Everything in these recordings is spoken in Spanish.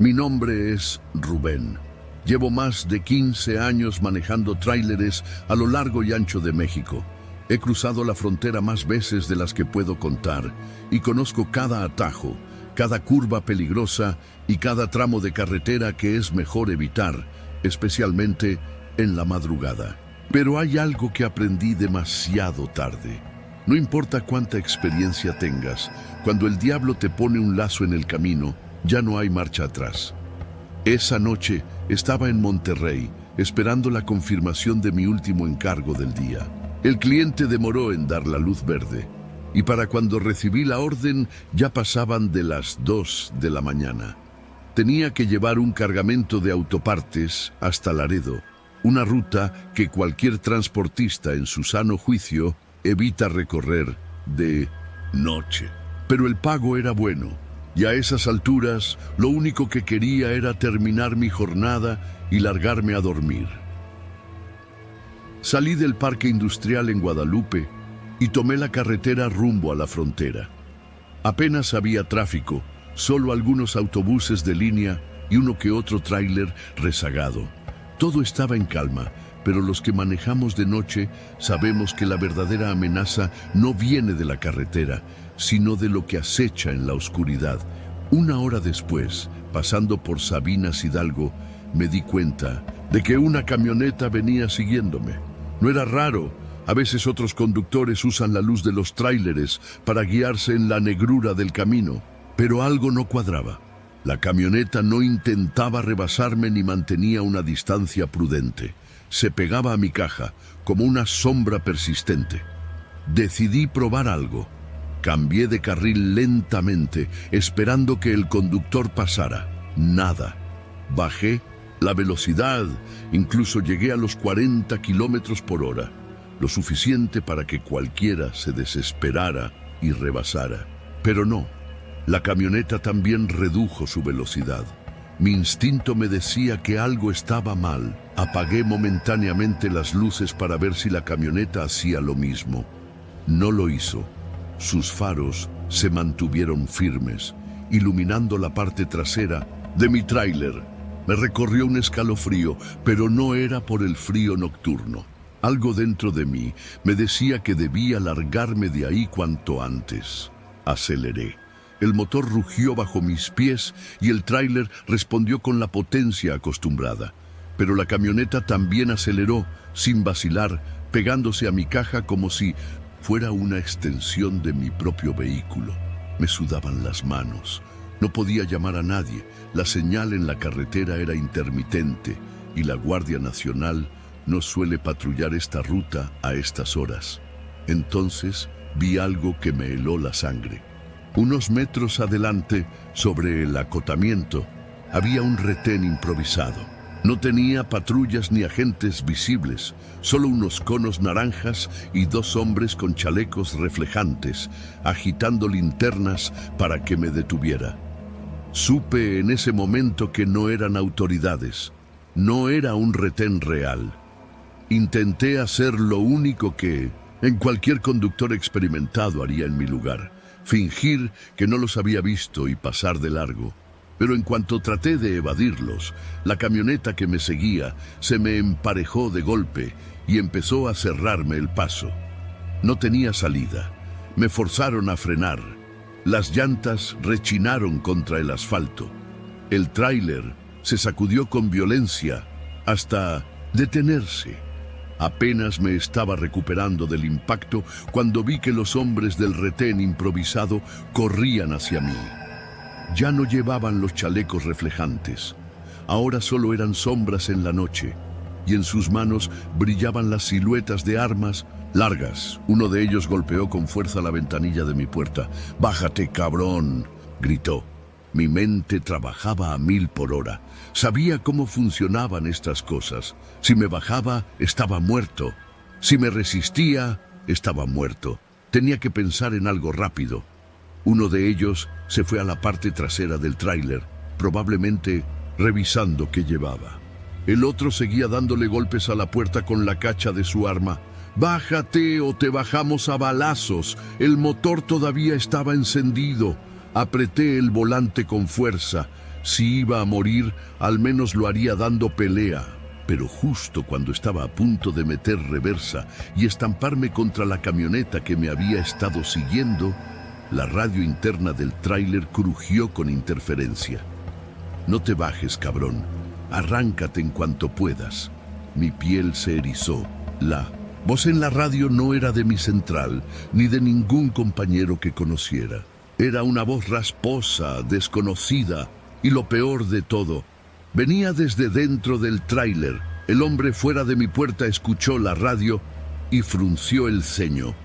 Mi nombre es Rubén. Llevo más de 15 años manejando tráileres a lo largo y ancho de México. He cruzado la frontera más veces de las que puedo contar y conozco cada atajo, cada curva peligrosa y cada tramo de carretera que es mejor evitar, especialmente en la madrugada. Pero hay algo que aprendí demasiado tarde. No importa cuánta experiencia tengas, cuando el diablo te pone un lazo en el camino, ya no hay marcha atrás. Esa noche estaba en Monterrey, esperando la confirmación de mi último encargo del día. El cliente demoró en dar la luz verde, y para cuando recibí la orden ya pasaban de las 2 de la mañana. Tenía que llevar un cargamento de autopartes hasta Laredo, una ruta que cualquier transportista en su sano juicio evita recorrer de noche. Pero el pago era bueno, y a esas alturas lo único que quería era terminar mi jornada y largarme a dormir. Salí del parque industrial en Guadalupe y tomé la carretera rumbo a la frontera. Apenas había tráfico, solo algunos autobuses de línea y uno que otro tráiler rezagado. Todo estaba en calma, pero los que manejamos de noche sabemos que la verdadera amenaza no viene de la carretera, sino de lo que acecha en la oscuridad. Una hora después, pasando por Sabinas Hidalgo, me di cuenta de que una camioneta venía siguiéndome. No era raro, a veces otros conductores usan la luz de los tráileres para guiarse en la negrura del camino, pero algo no cuadraba. La camioneta no intentaba rebasarme ni mantenía una distancia prudente. Se pegaba a mi caja como una sombra persistente. Decidí probar algo. Cambié de carril lentamente, esperando que el conductor pasara. Nada. Bajé la velocidad, incluso llegué a los 40 kilómetros por hora, lo suficiente para que cualquiera se desesperara y rebasara. Pero no, la camioneta también redujo su velocidad. Mi instinto me decía que algo estaba mal. Apagué momentáneamente las luces para ver si la camioneta hacía lo mismo. No lo hizo. Sus faros se mantuvieron firmes, iluminando la parte trasera de mi tráiler. Me recorrió un escalofrío, pero no era por el frío nocturno. Algo dentro de mí me decía que debía largarme de ahí cuanto antes. Aceleré. El motor rugió bajo mis pies y el tráiler respondió con la potencia acostumbrada. Pero la camioneta también aceleró, sin vacilar, pegándose a mi caja como si fuera una extensión de mi propio vehículo. Me sudaban las manos. No podía llamar a nadie. La señal en la carretera era intermitente y la Guardia Nacional no suele patrullar esta ruta a estas horas. Entonces vi algo que me heló la sangre. Unos metros adelante, sobre el acotamiento, había un retén improvisado. No tenía patrullas ni agentes visibles, solo unos conos naranjas y dos hombres con chalecos reflejantes, agitando linternas para que me detuviera. Supe en ese momento que no eran autoridades, no era un retén real. Intenté hacer lo único que en cualquier conductor experimentado haría en mi lugar, fingir que no los había visto y pasar de largo. Pero en cuanto traté de evadirlos, la camioneta que me seguía se me emparejó de golpe y empezó a cerrarme el paso. No tenía salida. Me forzaron a frenar. Las llantas rechinaron contra el asfalto. El tráiler se sacudió con violencia hasta detenerse. Apenas me estaba recuperando del impacto cuando vi que los hombres del retén improvisado corrían hacia mí. Ya no llevaban los chalecos reflejantes. Ahora solo eran sombras en la noche, y en sus manos brillaban las siluetas de armas largas. Uno de ellos golpeó con fuerza la ventanilla de mi puerta. «¡Bájate, cabrón!», gritó. Mi mente trabajaba a 1000 por hora. Sabía cómo funcionaban estas cosas. Si me bajaba, estaba muerto. Si me resistía, estaba muerto. Tenía que pensar en algo rápido. Uno de ellos se fue a la parte trasera del tráiler, probablemente revisando qué llevaba. El otro seguía dándole golpes a la puerta con la cacha de su arma. «¡Bájate o te bajamos a balazos!». El motor todavía estaba encendido. Apreté el volante con fuerza. Si iba a morir, al menos lo haría dando pelea. Pero justo cuando estaba a punto de meter reversa y estamparme contra la camioneta que me había estado siguiendo, la radio interna del tráiler crujió con interferencia. «No te bajes, cabrón. Arráncate en cuanto puedas». Mi piel se erizó. La voz en la radio no era de mi central, ni de ningún compañero que conociera. Era una voz rasposa, desconocida, y lo peor de todo, venía desde dentro del tráiler. El hombre fuera de mi puerta escuchó la radio y frunció el ceño.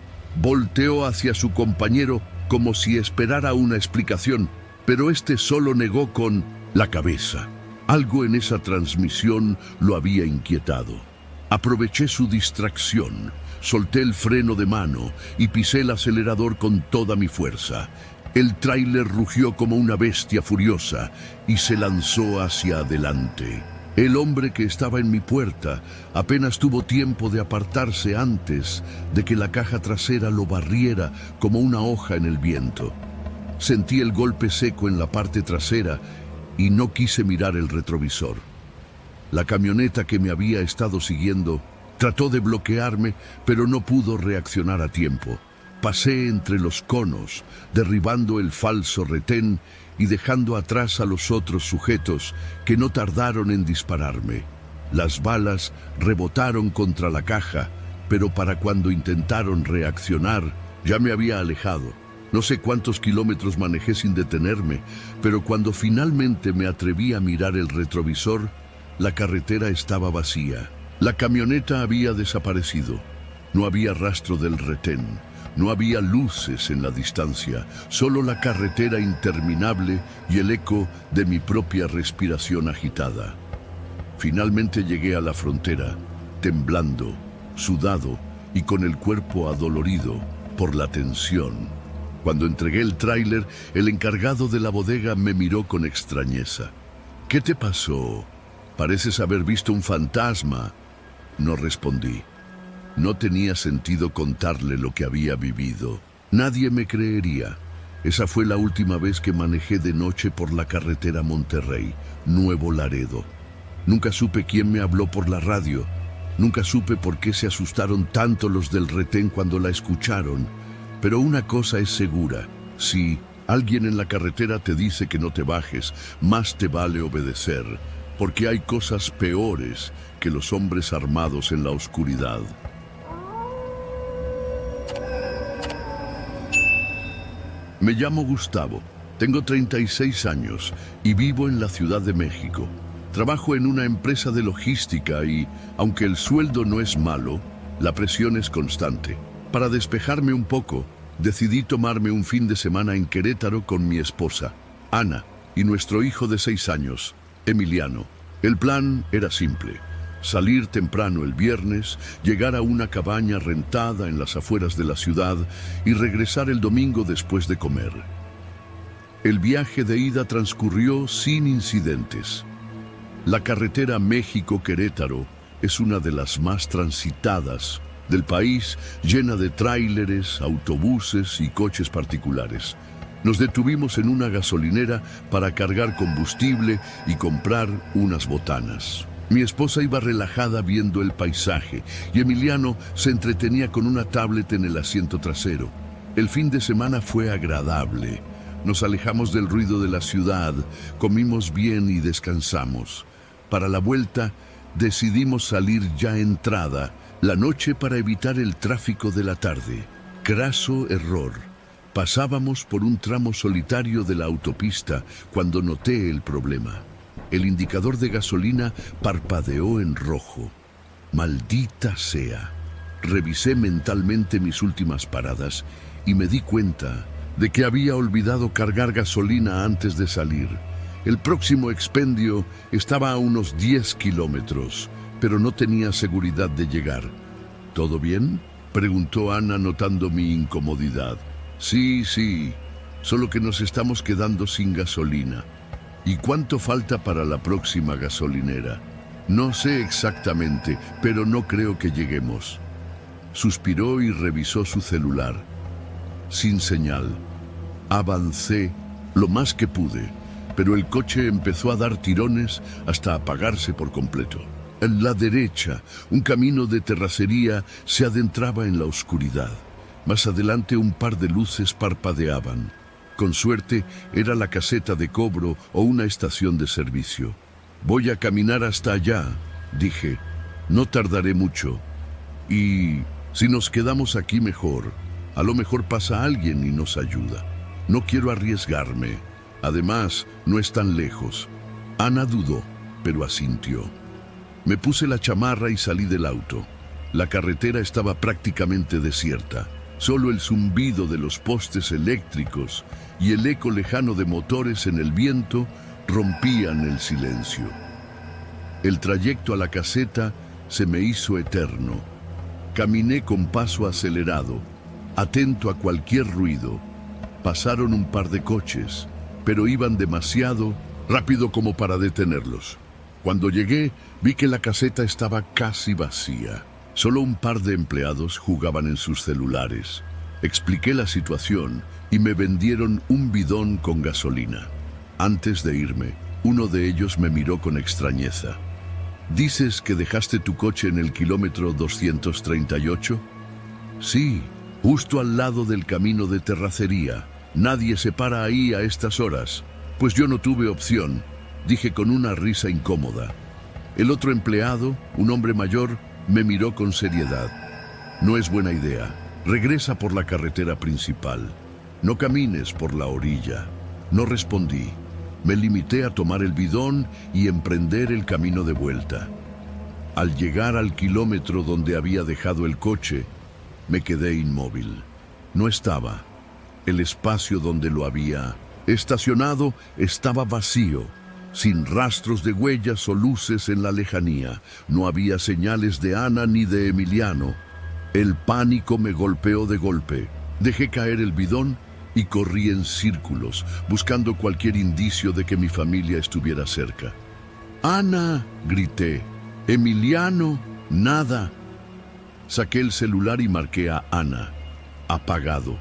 Volteó hacia su compañero como si esperara una explicación, pero este solo negó con la cabeza. Algo en esa transmisión lo había inquietado. Aproveché su distracción, solté el freno de mano y pisé el acelerador con toda mi fuerza. El tráiler rugió como una bestia furiosa y se lanzó hacia adelante. El hombre que estaba en mi puerta apenas tuvo tiempo de apartarse antes de que la caja trasera lo barriera como una hoja en el viento. Sentí el golpe seco en la parte trasera y no quise mirar el retrovisor. La camioneta que me había estado siguiendo trató de bloquearme, pero no pudo reaccionar a tiempo. Pasé entre los conos, derribando el falso retén y dejando atrás a los otros sujetos que no tardaron en dispararme. Las balas rebotaron contra la caja, pero para cuando intentaron reaccionar, ya me había alejado. No sé cuántos kilómetros manejé sin detenerme, pero cuando finalmente me atreví a mirar el retrovisor, la carretera estaba vacía. La camioneta había desaparecido. No había rastro del retén. No había luces en la distancia, solo la carretera interminable y el eco de mi propia respiración agitada. Finalmente llegué a la frontera, temblando, sudado y con el cuerpo adolorido por la tensión. Cuando entregué el tráiler, el encargado de la bodega me miró con extrañeza. «¿Qué te pasó? Pareces haber visto un fantasma». No respondí. No tenía sentido contarle lo que había vivido. Nadie me creería. Esa fue la última vez que manejé de noche por la carretera Monterrey, Nuevo Laredo. Nunca supe quién me habló por la radio. Nunca supe por qué se asustaron tanto los del retén cuando la escucharon. Pero una cosa es segura. Si alguien en la carretera te dice que no te bajes, más te vale obedecer, porque hay cosas peores que los hombres armados en la oscuridad. Me llamo Gustavo, tengo 36 años y vivo en la Ciudad de México. Trabajo en una empresa de logística y, aunque el sueldo no es malo, la presión es constante. Para despejarme un poco, decidí tomarme un fin de semana en Querétaro con mi esposa, Ana, y nuestro hijo de 6 años, Emiliano. El plan era simple: salir temprano el viernes, llegar a una cabaña rentada en las afueras de la ciudad y regresar el domingo después de comer. El viaje de ida transcurrió sin incidentes. La carretera México-Querétaro es una de las más transitadas del país, llena de tráileres, autobuses y coches particulares. Nos detuvimos en una gasolinera para cargar combustible y comprar unas botanas. Mi esposa iba relajada viendo el paisaje y Emiliano se entretenía con una tablet en el asiento trasero. El fin de semana fue agradable. Nos alejamos del ruido de la ciudad, comimos bien y descansamos. Para la vuelta, decidimos salir ya entrada la noche para evitar el tráfico de la tarde. Craso error. Pasábamos por un tramo solitario de la autopista cuando noté el problema. El indicador de gasolina parpadeó en rojo. Maldita sea. Revisé mentalmente mis últimas paradas y me di cuenta de que había olvidado cargar gasolina antes de salir. El próximo expendio estaba a unos 10 kilómetros, pero no tenía seguridad de llegar. ¿Todo bien?, preguntó Ana notando mi incomodidad. Sí, solo que nos estamos quedando sin gasolina. ¿Y cuánto falta para la próxima gasolinera? No sé exactamente, pero no creo que lleguemos. Suspiró y revisó su celular. Sin señal. Avancé lo más que pude. pero el coche empezó a dar tirones hasta apagarse por completo. En la derecha, un camino de terracería se adentraba en la oscuridad. Más adelante un par de luces parpadeaban. Con suerte era la caseta de cobro o una estación de servicio. Voy a caminar hasta allá, dije. No tardaré mucho. Y si nos quedamos aquí mejor, a lo mejor pasa alguien y nos ayuda. No quiero arriesgarme. Además, no es tan lejos. Ana dudó, pero asintió. Me puse la chamarra y salí del auto. La carretera estaba prácticamente desierta. Solo el zumbido de los postes eléctricos y el eco lejano de motores en el viento rompían el silencio. El trayecto a la caseta se me hizo eterno. Caminé con paso acelerado, atento a cualquier ruido. Pasaron un par de coches, pero iban demasiado rápido como para detenerlos. Cuando llegué, vi que la caseta estaba casi vacía. Solo un par de empleados jugaban en sus celulares. Expliqué la situación y me vendieron un bidón con gasolina. Antes de irme, uno de ellos me miró con extrañeza. ¿Dices que dejaste tu coche en el kilómetro 238? Sí, justo al lado del camino de terracería. Nadie se para ahí a estas horas. Pues yo no tuve opción, dije con una risa incómoda. El otro empleado, un hombre mayor, me miró con seriedad. No es buena idea. Regresa por la carretera principal. No camines por la orilla. No respondí. Me limité a tomar el bidón y emprender el camino de vuelta. Al llegar al kilómetro donde había dejado el coche, me quedé inmóvil. No estaba. El espacio donde lo había estacionado estaba vacío, sin rastros de huellas o luces en la lejanía. No había señales de Ana ni de Emiliano. El pánico me golpeó de golpe. Dejé caer el bidón y corrí en círculos, buscando cualquier indicio de que mi familia estuviera cerca. «Ana», grité. «Emiliano», nada. Saqué el celular y marqué a Ana. Apagado.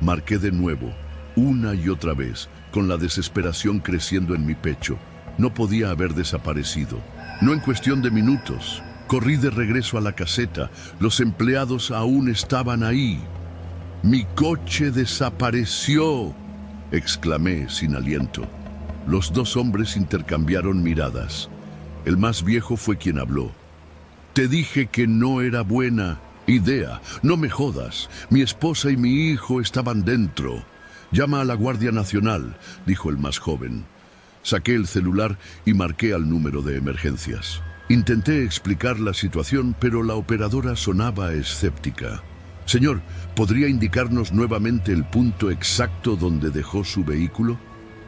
Marqué de nuevo, una y otra vez, con la desesperación creciendo en mi pecho. No podía haber desaparecido. No en cuestión de minutos. Corrí de regreso a la caseta. Los empleados aún estaban ahí. «¡Mi coche desapareció!», exclamé sin aliento. Los dos hombres intercambiaron miradas. El más viejo fue quien habló. «Te dije que no era buena idea. No me jodas. Mi esposa y mi hijo estaban dentro». «Llama a la Guardia Nacional», dijo el más joven. Saqué el celular y marqué al número de emergencias. Intenté explicar la situación, pero la operadora sonaba escéptica. «Señor, ¿podría indicarnos nuevamente el punto exacto donde dejó su vehículo?»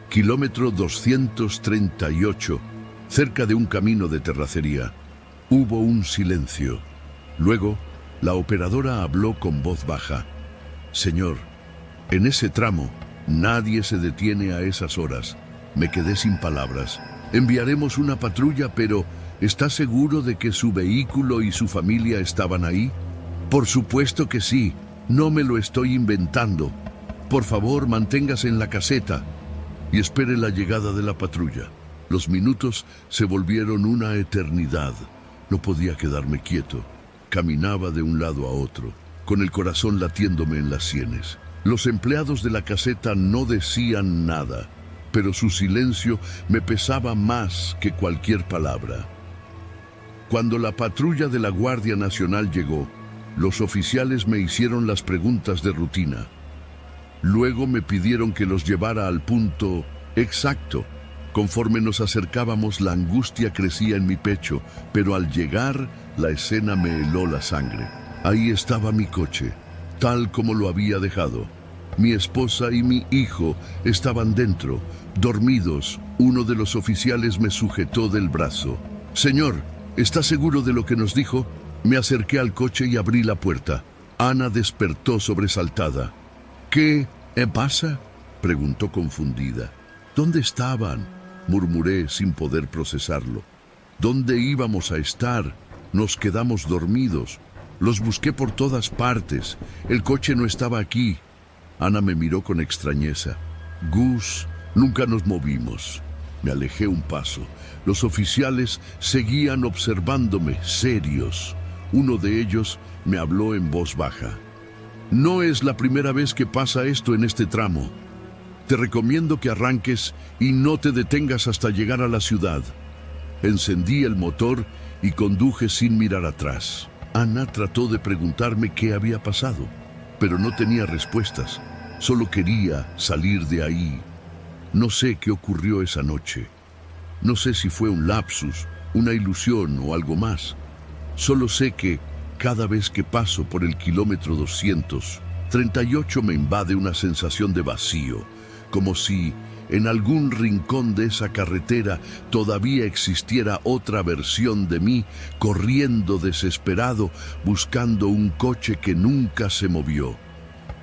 «Kilómetro 238, cerca de un camino de terracería». Hubo un silencio. Luego, la operadora habló con voz baja. «Señor, en ese tramo, nadie se detiene a esas horas». Me quedé sin palabras. «Enviaremos una patrulla, pero ¿está seguro de que su vehículo y su familia estaban ahí?» «Por supuesto que sí. No me lo estoy inventando. Por favor, manténgase en la caseta y espere la llegada de la patrulla». Los minutos se volvieron una eternidad. No podía quedarme quieto. Caminaba de un lado a otro, con el corazón latiéndome en las sienes. Los empleados de la caseta no decían nada, pero su silencio me pesaba más que cualquier palabra. Cuando la patrulla de la Guardia Nacional llegó, los oficiales me hicieron las preguntas de rutina. Luego me pidieron que los llevara al punto exacto. Conforme nos acercábamos, la angustia crecía en mi pecho, pero al llegar, la escena me heló la sangre. Ahí estaba mi coche, tal como lo había dejado. Mi esposa y mi hijo estaban dentro, dormidos. Uno de los oficiales me sujetó del brazo. «Señor, ¿está seguro de lo que nos dijo?» Me acerqué al coche y abrí la puerta. Ana despertó sobresaltada. «¿Qué pasa?», preguntó confundida. «¿Dónde estaban?», murmuré sin poder procesarlo. «¿Dónde íbamos a estar? Nos quedamos dormidos. Los busqué por todas partes. El coche no estaba aquí». Ana me miró con extrañeza. «Gus, Nunca nos movimos. Me alejé un paso. Los oficiales seguían observándome, serios. Uno de ellos me habló en voz baja. No es la primera vez que pasa esto en este tramo. Te recomiendo que arranques y no te detengas hasta llegar a la ciudad. Encendí el motor y conduje sin mirar atrás. Ana trató de preguntarme qué había pasado, pero no tenía respuestas. Solo quería salir de ahí. No sé qué ocurrió esa noche. No sé si fue un lapsus, una ilusión o algo más. Solo sé que cada vez que paso por el kilómetro 238 me invade una sensación de vacío, como si en algún rincón de esa carretera todavía existiera otra versión de mí corriendo desesperado, buscando un coche que nunca se movió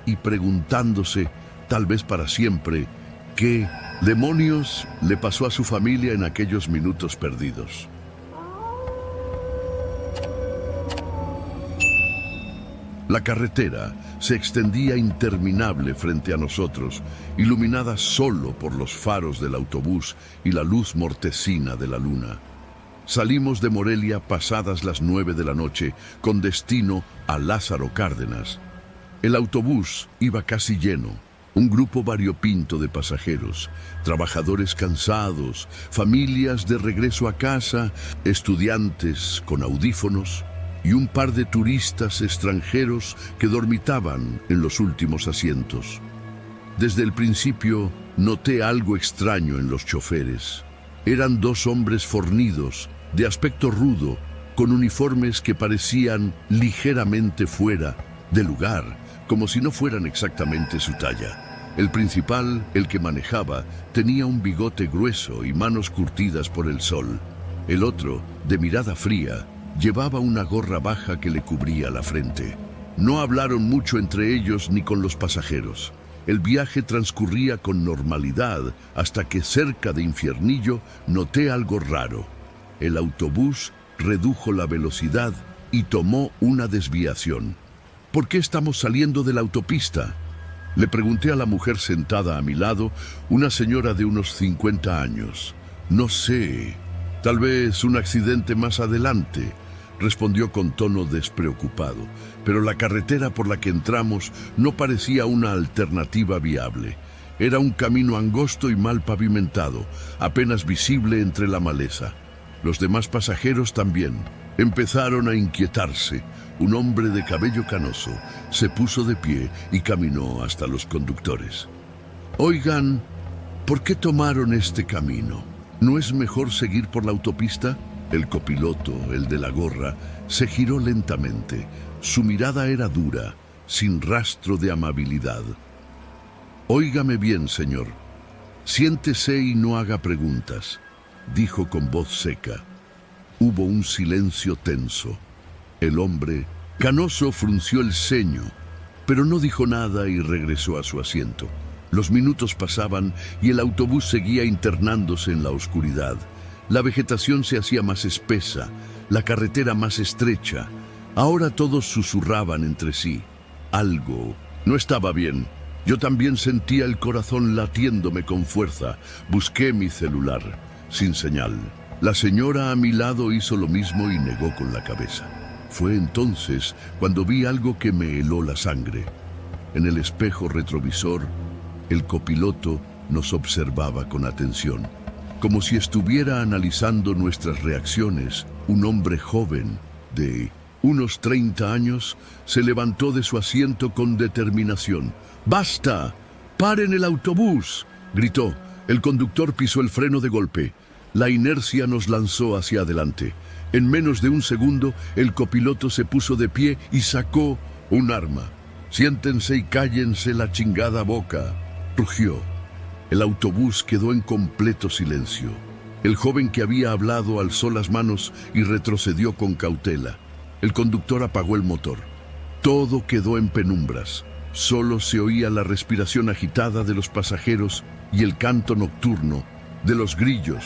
y preguntándose, tal vez para siempre, ¿qué demonios le pasó a su familia en aquellos minutos perdidos? La carretera se extendía interminable frente a nosotros, iluminada solo por los faros del autobús y la luz mortecina de la luna. Salimos de Morelia pasadas las 9 de la noche, con destino a Lázaro Cárdenas. El autobús iba casi lleno. Un grupo variopinto de pasajeros, trabajadores cansados, familias de regreso a casa, estudiantes con audífonos y un par de turistas extranjeros que dormitaban en los últimos asientos. Desde el principio noté algo extraño en los choferes. Eran dos hombres fornidos, de aspecto rudo, con uniformes que parecían ligeramente fuera de lugar, como si no fueran exactamente su talla. El principal, el que manejaba, tenía un bigote grueso y manos curtidas por el sol. El otro, de mirada fría, llevaba una gorra baja que le cubría la frente. No hablaron mucho entre ellos ni con los pasajeros. El viaje transcurría con normalidad hasta que cerca de Infiernillo noté algo raro. El autobús redujo la velocidad y tomó una desviación. ¿Por qué estamos saliendo de la autopista?, le pregunté a la mujer sentada a mi lado, una señora de unos 50 años. No sé, tal vez un accidente más adelante, respondió con tono despreocupado, pero la carretera por la que entramos no parecía una alternativa viable. Era un camino angosto y mal pavimentado, apenas visible entre la maleza. Los demás pasajeros también empezaron a inquietarse. Un hombre de cabello canoso se puso de pie y caminó hasta los conductores. Oigan, ¿por qué tomaron este camino? ¿No es mejor seguir por la autopista? El copiloto, el de la gorra, se giró lentamente. Su mirada era dura, sin rastro de amabilidad. Óigame bien, señor. Siéntese y no haga preguntas, dijo con voz seca. Hubo un silencio tenso. El hombre, canoso, frunció el ceño, pero no dijo nada y regresó a su asiento. Los minutos pasaban y el autobús seguía internándose en la oscuridad. La vegetación se hacía más espesa, la carretera más estrecha. Ahora todos susurraban entre sí. Algo no estaba bien. Yo también sentía el corazón latiéndome con fuerza. Busqué mi celular, sin señal. La señora a mi lado hizo lo mismo y negó con la cabeza. Fue entonces cuando vi algo que me heló la sangre. En el espejo retrovisor, el copiloto nos observaba con atención. Como si estuviera analizando nuestras reacciones, un hombre joven, de unos 30 años, se levantó de su asiento con determinación. ¡Basta! ¡Paren el autobús!, gritó. El conductor pisó el freno de golpe. La inercia nos lanzó hacia adelante. En menos de un segundo, el copiloto se puso de pie y sacó un arma. «Siéntense y cállense la chingada boca», rugió. El autobús quedó en completo silencio. El joven que había hablado alzó las manos y retrocedió con cautela. El conductor apagó el motor. Todo quedó en penumbras. Solo se oía la respiración agitada de los pasajeros y el canto nocturno de los grillos.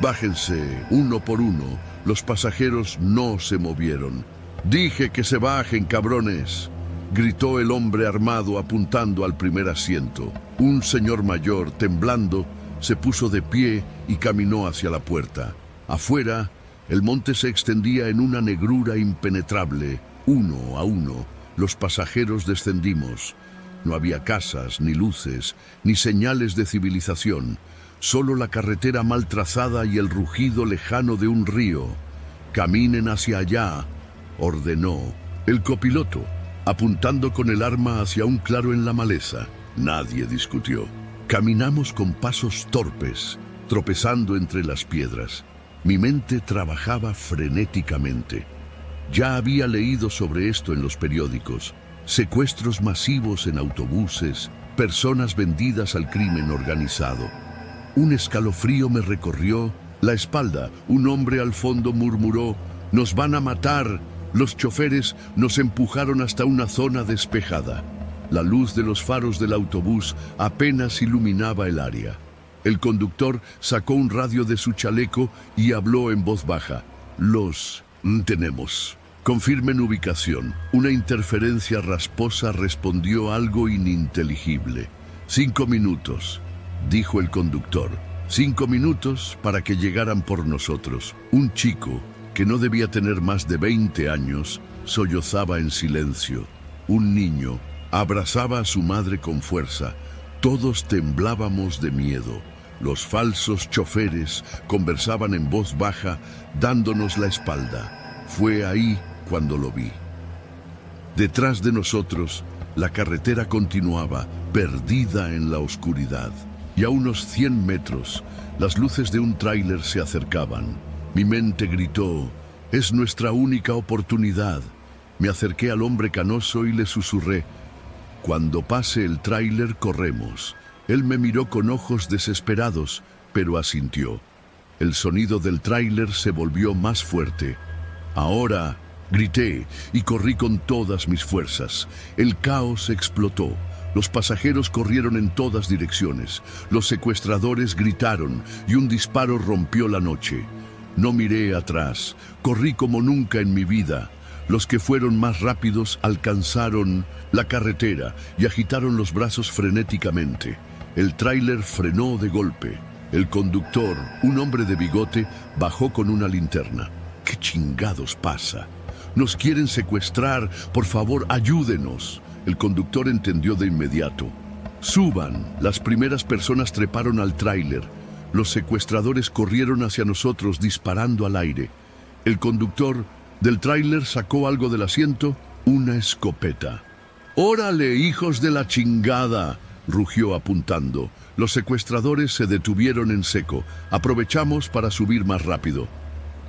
«Bájense, uno por uno». Los pasajeros no se movieron. «Dije que se bajen, cabrones». gritó el hombre armado apuntando al primer asiento. Un señor mayor, temblando, se puso de pie y caminó hacia la puerta. Afuera, el monte se extendía en una negrura impenetrable. Uno a uno, los pasajeros descendimos. No había casas, ni luces, ni señales de civilización. Solo la carretera mal trazada y el rugido lejano de un río. «Caminen hacia allá», ordenó el copiloto, apuntando con el arma hacia un claro en la maleza. Nadie discutió. Caminamos con pasos torpes, tropezando entre las piedras. Mi mente trabajaba frenéticamente. Ya había leído sobre esto en los periódicos. Secuestros masivos en autobuses, personas vendidas al crimen organizado. Un escalofrío me recorrió la espalda. Un hombre al fondo murmuró: «Nos van a matar». Los choferes nos empujaron hasta una zona despejada. La luz de los faros del autobús apenas iluminaba el área. El conductor sacó un radio de su chaleco y habló en voz baja. «Los tenemos. Confirmen ubicación». Una interferencia rasposa respondió algo ininteligible. «5 minutos», dijo el conductor. 5 minutos para que llegaran por nosotros. Un chico, que no debía tener más de 20 años, sollozaba en silencio. Un niño abrazaba a su madre con fuerza. Todos temblábamos de miedo. Los falsos choferes conversaban en voz baja, dándonos la espalda. Fue ahí cuando lo vi. Detrás de nosotros, la carretera continuaba, perdida en la oscuridad. Y a unos 100 metros, las luces de un tráiler se acercaban. Mi mente gritó: «Es nuestra única oportunidad». Me acerqué al hombre canoso y le susurré: «Cuando pase el tráiler, corremos». Él me miró con ojos desesperados, pero asintió. El sonido del tráiler se volvió más fuerte. «Ahora», grité y corrí con todas mis fuerzas. El caos explotó. Los pasajeros corrieron en todas direcciones. Los secuestradores gritaron y un disparo rompió la noche. No miré atrás. Corrí como nunca en mi vida. Los que fueron más rápidos alcanzaron la carretera y agitaron los brazos frenéticamente. El tráiler frenó de golpe. El conductor, un hombre de bigote, bajó con una linterna. «¿Qué chingados pasa? Nos quieren secuestrar. Por favor, ayúdenos». El conductor entendió de inmediato. «Suban». Las primeras personas treparon al tráiler. Los secuestradores corrieron hacia nosotros disparando al aire. El conductor del tráiler sacó algo del asiento, una escopeta. «¡Órale, hijos de la chingada!», rugió apuntando. Los secuestradores se detuvieron en seco. Aprovechamos para subir más rápido.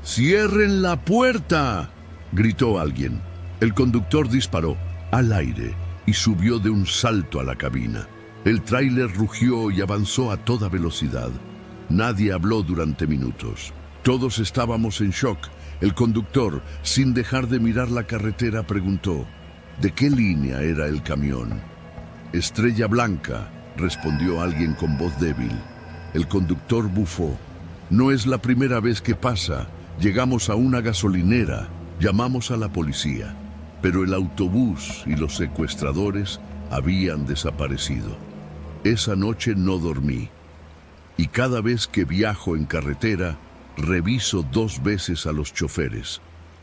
«¡Cierren la puerta!», gritó alguien. El conductor disparó al aire y subió de un salto a la cabina. El tráiler rugió y avanzó a toda velocidad. Nadie habló durante minutos. Todos estábamos en shock. El conductor, sin dejar de mirar la carretera, preguntó: «¿De qué línea era el camión?». «Estrella Blanca», respondió alguien con voz débil. El conductor bufó. «No es la primera vez que pasa. Llegamos a una gasolinera. Llamamos a la policía. Pero el autobús y los secuestradores habían desaparecido. Esa noche no dormí. Y cada vez que viajo en carretera, reviso 2 veces a los choferes,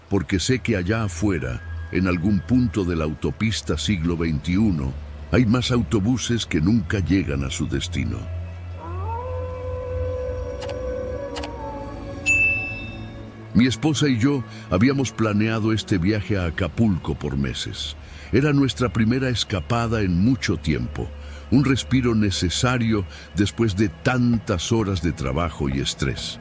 porque sé que allá afuera, en algún punto de la autopista siglo XXI, hay más autobuses que nunca llegan a su destino. Mi esposa y yo habíamos planeado este viaje a Acapulco por meses. Era nuestra primera escapada en mucho tiempo, un respiro necesario después de tantas horas de trabajo y estrés.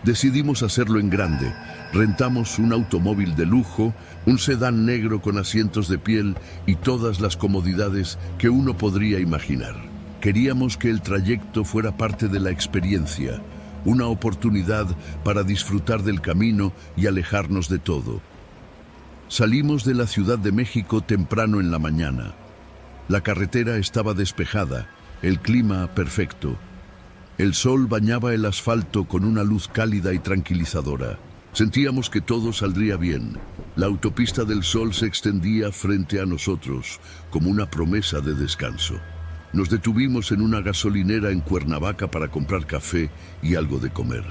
Decidimos hacerlo en grande. Rentamos un automóvil de lujo, un sedán negro con asientos de piel y todas las comodidades que uno podría imaginar. Queríamos que el trayecto fuera parte de la experiencia, una oportunidad para disfrutar del camino y alejarnos de todo. Salimos de la Ciudad de México temprano en la mañana. La carretera estaba despejada, el clima perfecto. El sol bañaba el asfalto con una luz cálida y tranquilizadora. Sentíamos que todo saldría bien. La autopista del Sol se extendía frente a nosotros como una promesa de descanso. Nos detuvimos en una gasolinera en Cuernavaca para comprar café y algo de comer.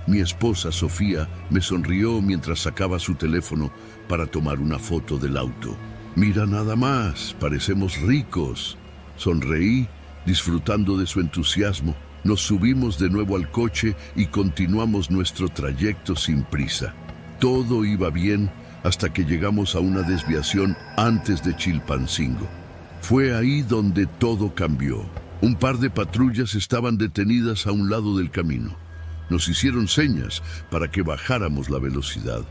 Mi esposa, Sofía, me sonrió mientras sacaba su teléfono para tomar una foto del auto. «Mira nada más, parecemos ricos». Sonreí, disfrutando de su entusiasmo. Nos subimos de nuevo al coche y continuamos nuestro trayecto sin prisa. Todo iba bien hasta que llegamos a una desviación antes de Chilpancingo. Fue ahí donde todo cambió. Un par de patrullas estaban detenidas a un lado del camino. Nos hicieron señas para que bajáramos la velocidad.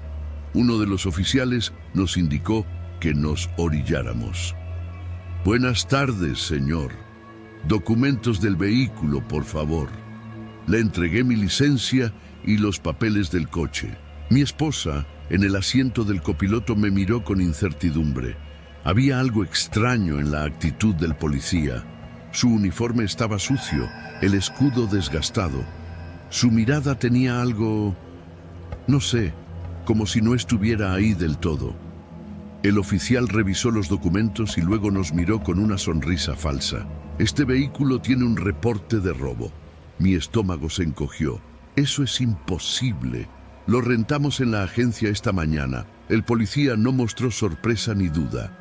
Uno de los oficiales nos indicó que nos orilláramos. «Buenas tardes, señor. Documentos del vehículo, por favor». Le entregué mi licencia y los papeles del coche. Mi esposa, en el asiento del copiloto, me miró con incertidumbre. Había algo extraño en la actitud del policía. Su uniforme estaba sucio, el escudo desgastado. Su mirada tenía algo, no sé, como si no estuviera ahí del todo. El oficial revisó los documentos y luego nos miró con una sonrisa falsa. «Este vehículo tiene un reporte de robo». Mi estómago se encogió. «Eso es imposible. Lo rentamos en la agencia esta mañana». El policía no mostró sorpresa ni duda.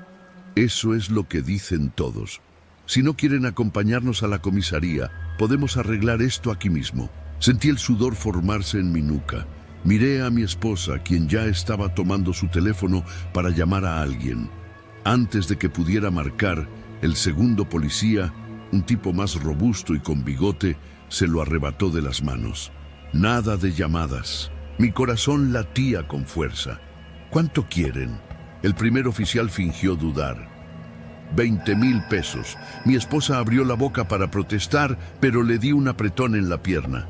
«Eso es lo que dicen todos. Si no quieren acompañarnos a la comisaría, podemos arreglar esto aquí mismo». Sentí el sudor formarse en mi nuca. Miré a mi esposa, quien ya estaba tomando su teléfono para llamar a alguien. Antes de que pudiera marcar, el segundo policía, un tipo más robusto y con bigote, se lo arrebató de las manos. Nada de llamadas. Mi corazón latía con fuerza. «¿Cuánto quieren?». El primer oficial fingió dudar. 20,000 pesos. Mi esposa abrió la boca para protestar, pero le di un apretón en la pierna.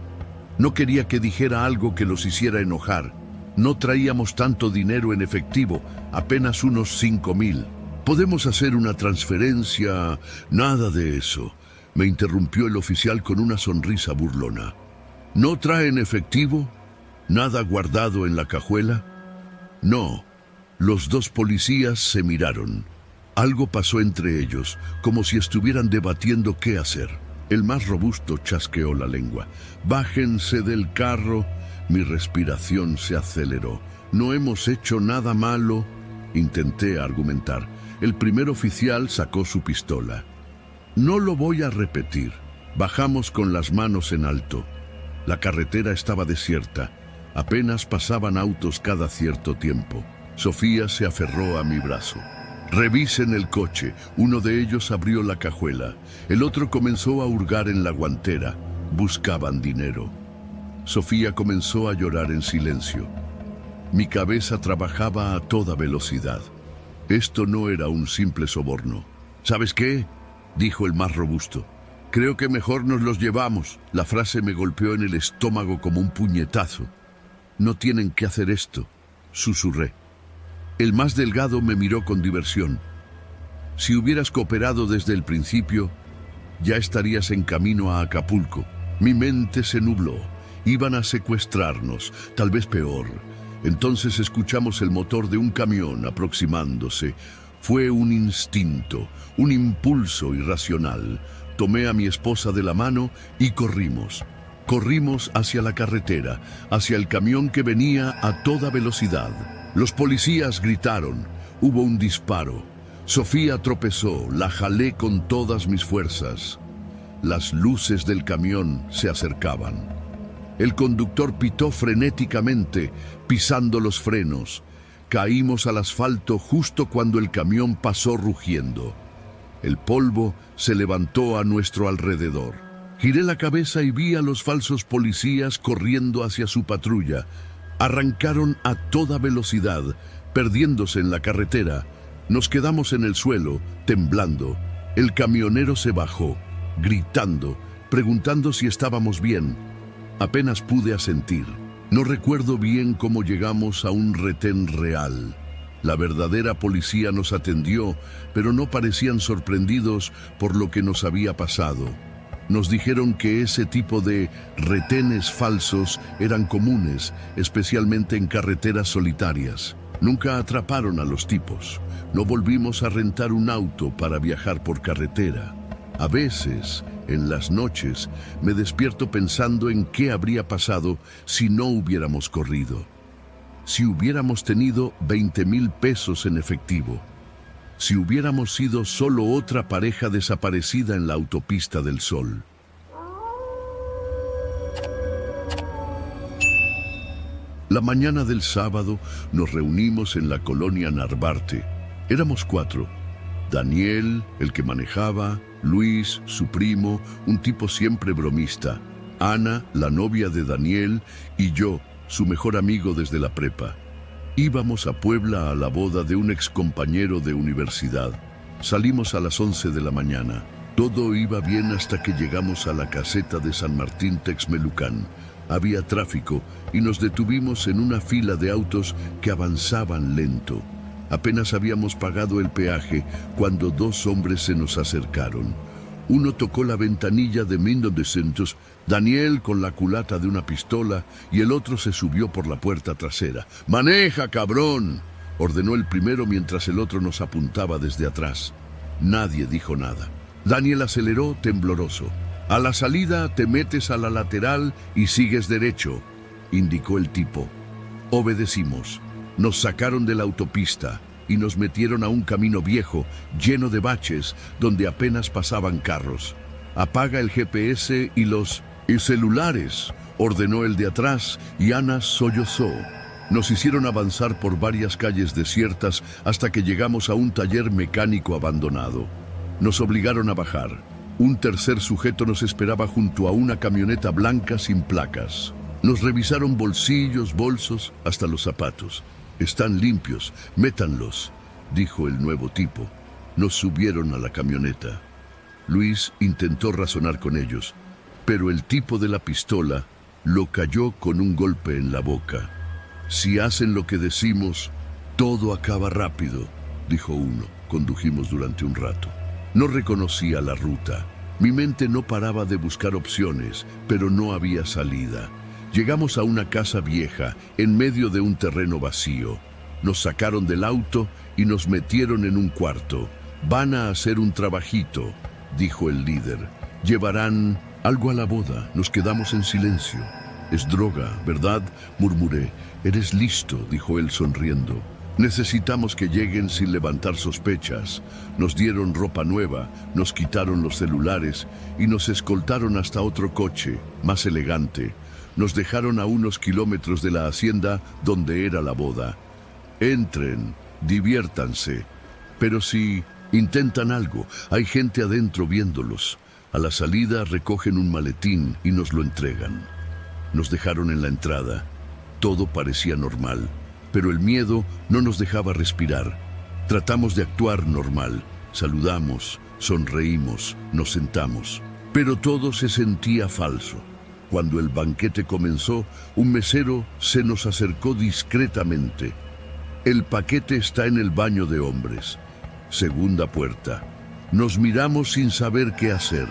No quería que dijera algo que los hiciera enojar. No traíamos tanto dinero en efectivo, apenas unos 5,000. «¿Podemos hacer una transferencia?» «Nada de eso», me interrumpió el oficial con una sonrisa burlona. «¿No traen efectivo? ¿Nada guardado en la cajuela?» «No». Los dos policías se miraron. Algo pasó entre ellos, como si estuvieran debatiendo qué hacer. El más robusto chasqueó la lengua. «Bájense del carro». Mi respiración se aceleró. «No hemos hecho nada malo», intenté argumentar. El primer oficial sacó su pistola. «No lo voy a repetir». Bajamos con las manos en alto. La carretera estaba desierta. Apenas pasaban autos cada cierto tiempo. Sofía se aferró a mi brazo. «Revisen el coche». Uno de ellos abrió la cajuela. El otro comenzó a hurgar en la guantera. Buscaban dinero. Sofía comenzó a llorar en silencio. Mi cabeza trabajaba a toda velocidad. Esto no era un simple soborno. «¿Sabes qué?», dijo el más robusto. «Creo que mejor nos los llevamos». La frase me golpeó en el estómago como un puñetazo. «No tienen que hacer esto», susurré. El más delgado me miró con diversión. «Si hubieras cooperado desde el principio, ya estarías en camino a Acapulco». Mi mente se nubló. Iban a secuestrarnos, tal vez peor. Entonces escuchamos el motor de un camión aproximándose. Fue un instinto, un impulso irracional. Tomé a mi esposa de la mano y corrimos. Corrimos hacia la carretera, hacia el camión que venía a toda velocidad. Los policías gritaron. Hubo un disparo. Sofía tropezó, la jalé con todas mis fuerzas. Las luces del camión se acercaban. El conductor pitó frenéticamente, pisando los frenos. Caímos al asfalto justo cuando el camión pasó rugiendo. El polvo se levantó a nuestro alrededor. Giré la cabeza y vi a los falsos policías corriendo hacia su patrulla. Arrancaron a toda velocidad, perdiéndose en la carretera. Nos quedamos en el suelo, temblando. El camionero se bajó, gritando, preguntando si estábamos bien. Apenas pude asentir. No recuerdo bien cómo llegamos a un retén real. La verdadera policía nos atendió, pero no parecían sorprendidos por lo que nos había pasado. Nos dijeron que ese tipo de retenes falsos eran comunes, especialmente en carreteras solitarias. Nunca atraparon a los tipos. No volvimos a rentar un auto para viajar por carretera. A veces, en las noches, me despierto pensando en qué habría pasado si no hubiéramos corrido. Si hubiéramos tenido 20,000 pesos en efectivo. Si hubiéramos sido solo otra pareja desaparecida en la autopista del Sol. La mañana del sábado nos reunimos en la colonia Narvarte. Éramos 4. Daniel, el que manejaba, Luis, su primo, un tipo siempre bromista, Ana, la novia de Daniel, y yo, su mejor amigo desde la prepa. Íbamos a Puebla a la boda de un excompañero de universidad. Salimos a las 11 de la mañana. Todo iba bien hasta que llegamos a la caseta de San Martín Texmelucan. Había tráfico y nos detuvimos en una fila de autos que avanzaban lento. Apenas habíamos pagado el peaje cuando 2 hombres se nos acercaron. Uno tocó la ventanilla de 1900, Daniel con la culata de una pistola, y el otro se subió por la puerta trasera. ¡Maneja, cabrón!, ordenó el primero mientras el otro nos apuntaba desde atrás. Nadie dijo nada. Daniel aceleró tembloroso. «A la salida te metes a la lateral y sigues derecho», indicó el tipo. Obedecimos. Nos sacaron de la autopista y nos metieron a un camino viejo, lleno de baches, donde apenas pasaban carros. «Apaga el GPS y los celulares», ordenó el de atrás, y Ana sollozó. Nos hicieron avanzar por varias calles desiertas hasta que llegamos a un taller mecánico abandonado. Nos obligaron a bajar. Un tercer sujeto nos esperaba junto a una camioneta blanca sin placas. Nos revisaron bolsillos, bolsos, hasta los zapatos. «Están limpios, métanlos», dijo el nuevo tipo. Nos subieron a la camioneta. Luis intentó razonar con ellos, pero el tipo de la pistola lo cayó con un golpe en la boca. «Si hacen lo que decimos, todo acaba rápido», dijo uno. Condujimos durante un rato. No reconocía la ruta. Mi mente no paraba de buscar opciones, pero no había salida. Llegamos a una casa vieja, en medio de un terreno vacío. Nos sacaron del auto y nos metieron en un cuarto. «Van a hacer un trabajito», dijo el líder. «Llevarán algo a la boda». Nos quedamos en silencio. «Es droga, ¿verdad?», murmuré. «Eres listo», dijo él sonriendo. «Necesitamos que lleguen sin levantar sospechas». Nos dieron ropa nueva, nos quitaron los celulares y nos escoltaron hasta otro coche, más elegante. Nos dejaron a unos kilómetros de la hacienda donde era la boda. «Entren, diviértanse, pero si intentan algo, hay gente adentro viéndolos». A la salida recogen un maletín y nos lo entregan. Nos dejaron en la entrada. Todo parecía normal, pero el miedo no nos dejaba respirar. Tratamos de actuar normal. Saludamos, sonreímos, nos sentamos. Pero todo se sentía falso. Cuando el banquete comenzó, un mesero se nos acercó discretamente. «El paquete está en el baño de hombres. Segunda puerta». Nos miramos sin saber qué hacer.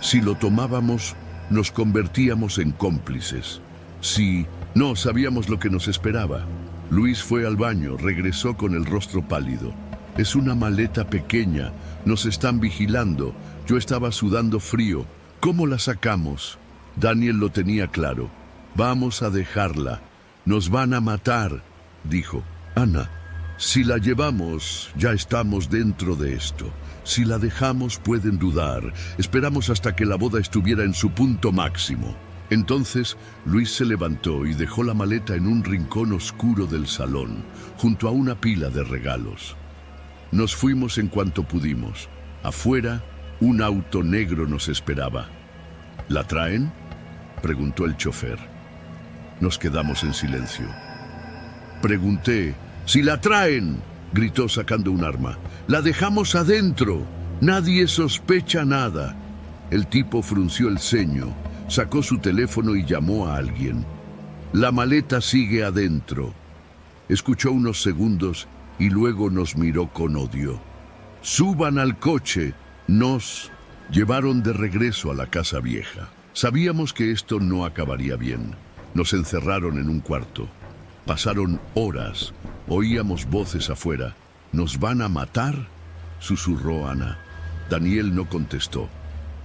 Si lo tomábamos, nos convertíamos en cómplices. Si no, sabíamos lo que nos esperaba. Luis fue al baño, regresó con el rostro pálido. «Es una maleta pequeña, nos están vigilando». Yo estaba sudando frío. «¿Cómo la sacamos?». Daniel lo tenía claro. «Vamos a dejarla. Nos van a matar», dijo. «Ana, si la llevamos, ya estamos dentro de esto. Si la dejamos, pueden dudar. Esperamos hasta que la boda estuviera en su punto máximo». Entonces, Luis se levantó y dejó la maleta en un rincón oscuro del salón, junto a una pila de regalos. Nos fuimos en cuanto pudimos. Afuera, un auto negro nos esperaba. «¿La traen?», preguntó el chofer. Nos quedamos en silencio. Pregunté: «¡Si la traen!», gritó sacando un arma. «La dejamos adentro. Nadie sospecha nada». El tipo frunció el ceño, sacó su teléfono y llamó a alguien. «La maleta sigue adentro». Escuchó unos segundos y luego nos miró con odio. «Suban al coche». Nos llevaron de regreso a la casa vieja. Sabíamos que esto no acabaría bien. Nos encerraron en un cuarto. Pasaron horas. Oíamos voces afuera. ¿Nos van a matar?, susurró Ana. Daniel no contestó.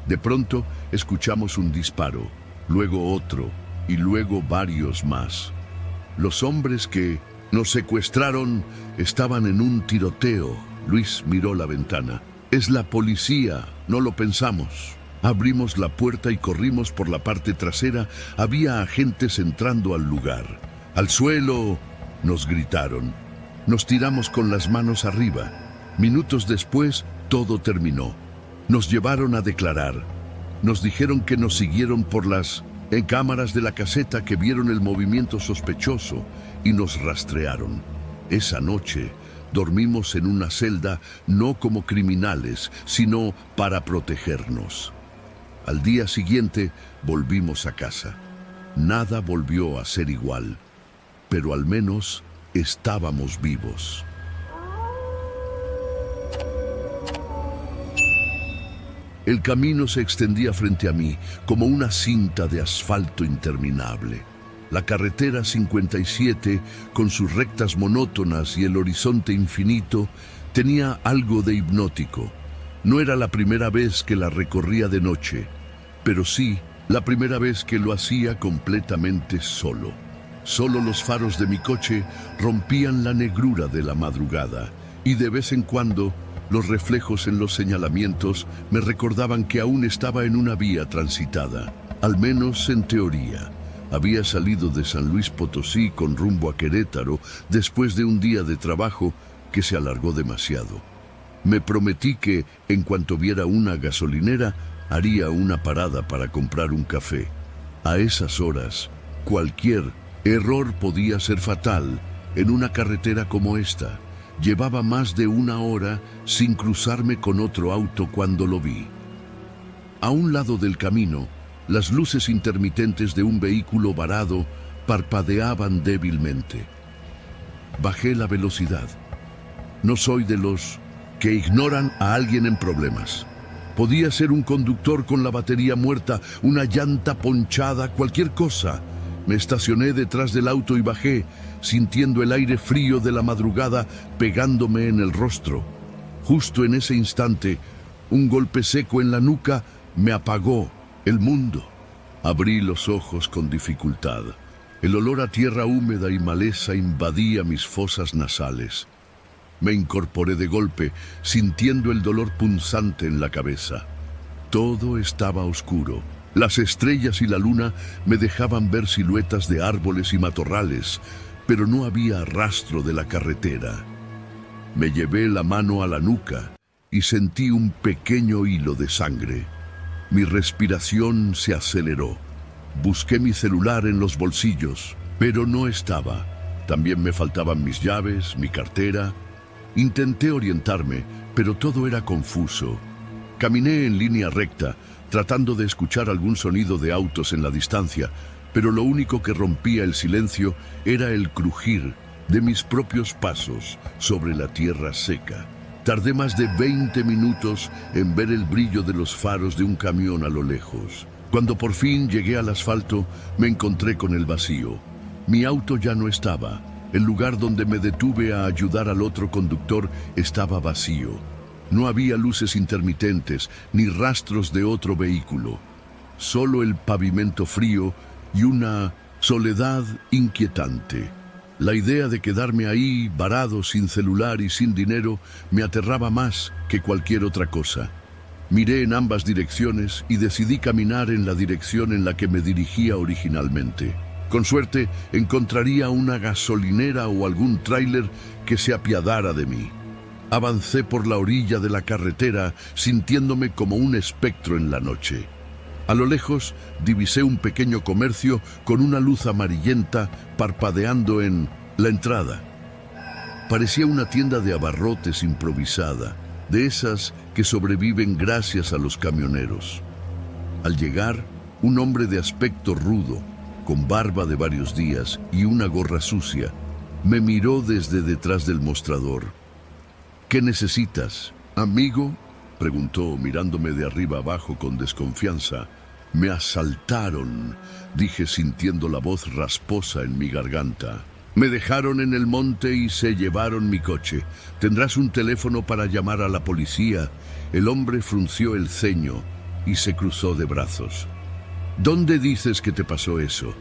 De pronto escuchamos un disparo, luego otro y luego varios más. Los hombres que nos secuestraron estaban en un tiroteo. Luis miró la ventana. Es la policía, no lo pensamos. Abrimos la puerta y corrimos por la parte trasera. Había agentes entrando al lugar. ¡Al suelo!, nos gritaron. Nos tiramos con las manos arriba. Minutos después, todo terminó. Nos llevaron a declarar. Nos dijeron que nos siguieron por las cámaras de la caseta, que vieron el movimiento sospechoso y nos rastrearon. Esa noche dormimos en una celda, no como criminales, sino para protegernos. Al día siguiente volvimos a casa. Nada volvió a ser igual, pero al menos estábamos vivos. El camino se extendía frente a mí como una cinta de asfalto interminable. La carretera 57, con sus rectas monótonas y el horizonte infinito, tenía algo de hipnótico. No era la primera vez que la recorría de noche, pero sí la primera vez que lo hacía completamente solo. Solo los faros de mi coche rompían la negrura de la madrugada, y de vez en cuando los reflejos en los señalamientos me recordaban que aún estaba en una vía transitada, al menos en teoría. Había salido de San Luis Potosí con rumbo a Querétaro después de un día de trabajo que se alargó demasiado. Me prometí que, en cuanto viera una gasolinera, haría una parada para comprar un café. A esas horas, cualquier error podía ser fatal en una carretera como esta. Llevaba más de una hora sin cruzarme con otro auto cuando lo vi. A un lado del camino, las luces intermitentes de un vehículo varado parpadeaban débilmente. Bajé la velocidad. No soy de los que ignoran a alguien en problemas. Podía ser un conductor con la batería muerta, una llanta ponchada, cualquier cosa. Me estacioné detrás del auto y bajé, sintiendo el aire frío de la madrugada pegándome en el rostro. Justo en ese instante, un golpe seco en la nuca me apagó el mundo. Abrí los ojos con dificultad. El olor a tierra húmeda y maleza invadía mis fosas nasales. Me incorporé de golpe, sintiendo el dolor punzante en la cabeza. Todo estaba oscuro. Las estrellas y la luna me dejaban ver siluetas de árboles y matorrales, pero no había rastro de la carretera. Me llevé la mano a la nuca y sentí un pequeño hilo de sangre. Mi respiración se aceleró. Busqué mi celular en los bolsillos, pero no estaba. También me faltaban mis llaves, mi cartera. Intenté orientarme, pero todo era confuso. Caminé en línea recta, tratando de escuchar algún sonido de autos en la distancia, pero lo único que rompía el silencio era el crujir de mis propios pasos sobre la tierra seca. Tardé más de 20 minutos en ver el brillo de los faros de un camión a lo lejos. Cuando por fin llegué al asfalto, me encontré con el vacío. Mi auto ya no estaba. El lugar donde me detuve a ayudar al otro conductor estaba vacío. No había luces intermitentes ni rastros de otro vehículo. Solo el pavimento frío y una soledad inquietante. La idea de quedarme ahí, varado, sin celular y sin dinero, me aterraba más que cualquier otra cosa. Miré en ambas direcciones y decidí caminar en la dirección en la que me dirigía originalmente. Con suerte, encontraría una gasolinera o algún tráiler que se apiadara de mí. Avancé por la orilla de la carretera, sintiéndome como un espectro en la noche. A lo lejos, divisé un pequeño comercio con una luz amarillenta parpadeando en la entrada. Parecía una tienda de abarrotes improvisada, de esas que sobreviven gracias a los camioneros. Al llegar, un hombre de aspecto rudo, con barba de varios días y una gorra sucia, me miró desde detrás del mostrador. ¿Qué necesitas, amigo?, preguntó, mirándome de arriba abajo con desconfianza. Me asaltaron, dije sintiendo la voz rasposa en mi garganta. Me dejaron en el monte y se llevaron mi coche. ¿Tendrás un teléfono para llamar a la policía? El hombre frunció el ceño y se cruzó de brazos. ¿Dónde dices que te pasó eso?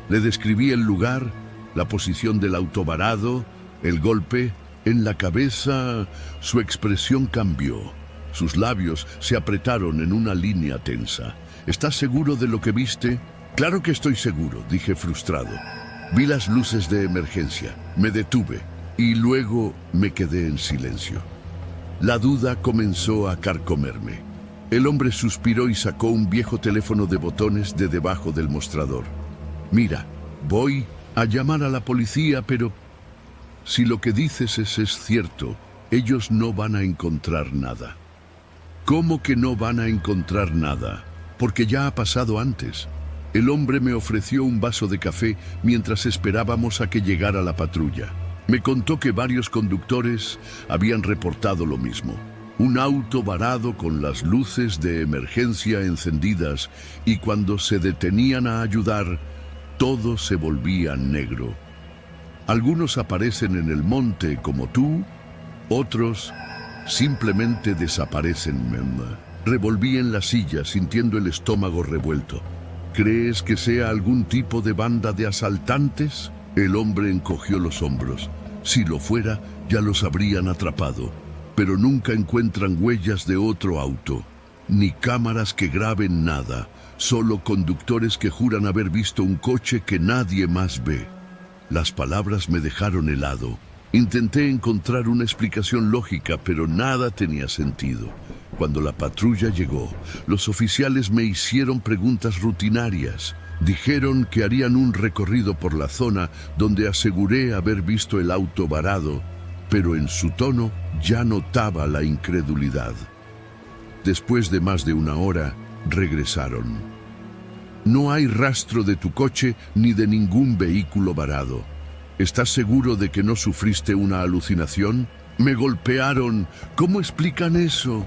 Le describí el lugar, la posición del auto varado, el golpe. En la cabeza su expresión cambió. Sus labios se apretaron en una línea tensa. ¿Estás seguro de lo que viste? Claro que estoy seguro, dije frustrado. Vi las luces de emergencia, me detuve y luego me quedé en silencio. La duda comenzó a carcomerme. El hombre suspiró y sacó un viejo teléfono de botones de debajo del mostrador. Mira, voy a llamar a la policía, pero si lo que dices es cierto, ellos no van a encontrar nada. ¿Cómo que no van a encontrar nada? Porque ya ha pasado antes. El hombre me ofreció un vaso de café mientras esperábamos a que llegara la patrulla. Me contó que varios conductores habían reportado lo mismo. Un auto varado con las luces de emergencia encendidas y cuando se detenían a ayudar, todo se volvía negro. Algunos aparecen en el monte como tú, otros simplemente desaparecen. Revolví en la silla sintiendo el estómago revuelto. ¿Crees que sea algún tipo de banda de asaltantes? El hombre encogió los hombros. Si lo fuera, ya los habrían atrapado. Pero nunca encuentran huellas de otro auto, ni cámaras que graben nada, solo conductores que juran haber visto un coche que nadie más ve. Las palabras me dejaron helado. Intenté encontrar una explicación lógica, pero nada tenía sentido. Cuando la patrulla llegó, los oficiales me hicieron preguntas rutinarias. Dijeron que harían un recorrido por la zona donde aseguré haber visto el auto varado, pero en su tono ya notaba la incredulidad. Después de más de una hora, regresaron. No hay rastro de tu coche ni de ningún vehículo varado. ¿Estás seguro de que no sufriste una alucinación? Me golpearon. ¿Cómo explican eso?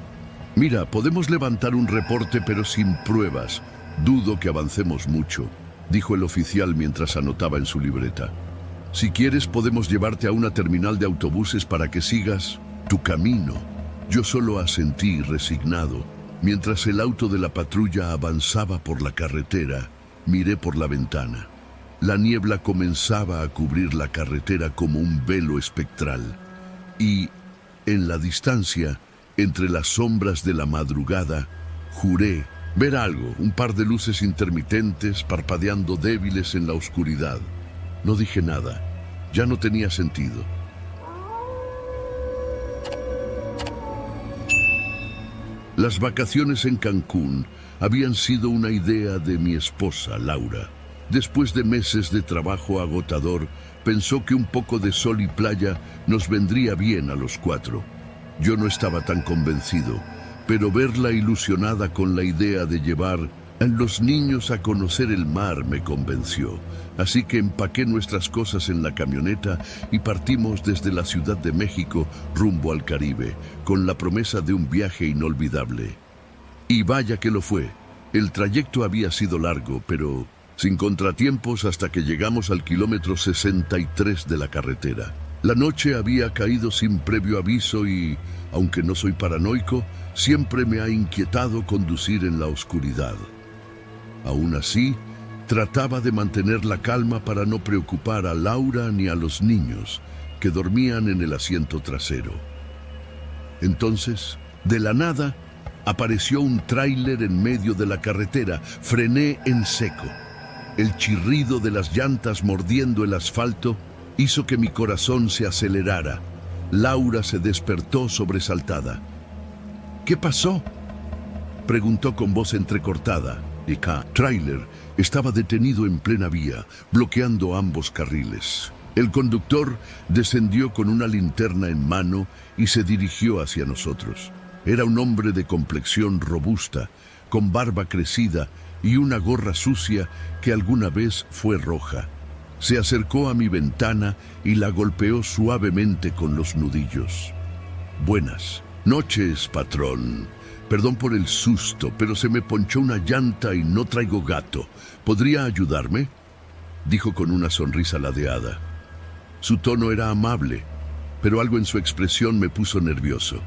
Mira, podemos levantar un reporte, pero sin pruebas. Dudo que avancemos mucho, dijo el oficial mientras anotaba en su libreta. Si quieres, podemos llevarte a una terminal de autobuses para que sigas tu camino. Yo solo asentí resignado. Mientras el auto de la patrulla avanzaba por la carretera, miré por la ventana. La niebla comenzaba a cubrir la carretera como un velo espectral. Y, en la distancia, entre las sombras de la madrugada, juré ver algo, un par de luces intermitentes parpadeando débiles en la oscuridad. No dije nada, ya no tenía sentido. Las vacaciones en Cancún habían sido una idea de mi esposa, Laura. Después de meses de trabajo agotador, pensó que un poco de sol y playa nos vendría bien a los cuatro. Yo no estaba tan convencido, pero verla ilusionada con la idea de llevar a los niños a conocer el mar me convenció. Así que empaqué nuestras cosas en la camioneta y partimos desde la Ciudad de México rumbo al Caribe, con la promesa de un viaje inolvidable. Y vaya que lo fue. El trayecto había sido largo, pero sin contratiempos hasta que llegamos al kilómetro 63 de la carretera. La noche había caído sin previo aviso y, aunque no soy paranoico, siempre me ha inquietado conducir en la oscuridad. Aún así, trataba de mantener la calma para no preocupar a Laura ni a los niños, que dormían en el asiento trasero. Entonces, de la nada, apareció un tráiler en medio de la carretera. Frené en seco. El chirrido de las llantas mordiendo el asfalto hizo que mi corazón se acelerara. Laura se despertó sobresaltada. ¿Qué pasó?, preguntó con voz entrecortada. El tráiler estaba detenido en plena vía, bloqueando ambos carriles. El conductor descendió con una linterna en mano y se dirigió hacia nosotros. Era un hombre de complexión robusta, con barba crecida y una gorra sucia que alguna vez fue roja. Se acercó a mi ventana y la golpeó suavemente con los nudillos. Buenas noches, patrón. Perdón por el susto, pero se me ponchó una llanta y no traigo gato. ¿Podría ayudarme?, dijo con una sonrisa ladeada. Su tono era amable, pero algo en su expresión me puso nervioso.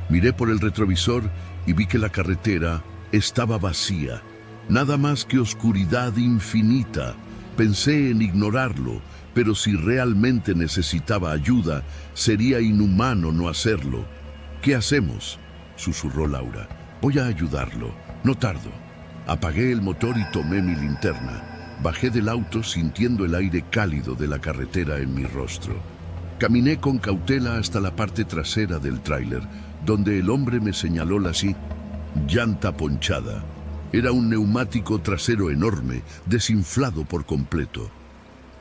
Miré por el retrovisor y vi que la carretera estaba vacía, nada más que oscuridad infinita. Pensé en ignorarlo, pero si realmente necesitaba ayuda, sería inhumano no hacerlo. ¿Qué hacemos?, susurró Laura. Voy a ayudarlo, no tardo. Apagué el motor y tomé mi linterna. Bajé del auto sintiendo el aire cálido de la carretera en mi rostro. Caminé con cautela hasta la parte trasera del tráiler, donde el hombre me señaló la llanta ponchada. Era un neumático trasero enorme, desinflado por completo.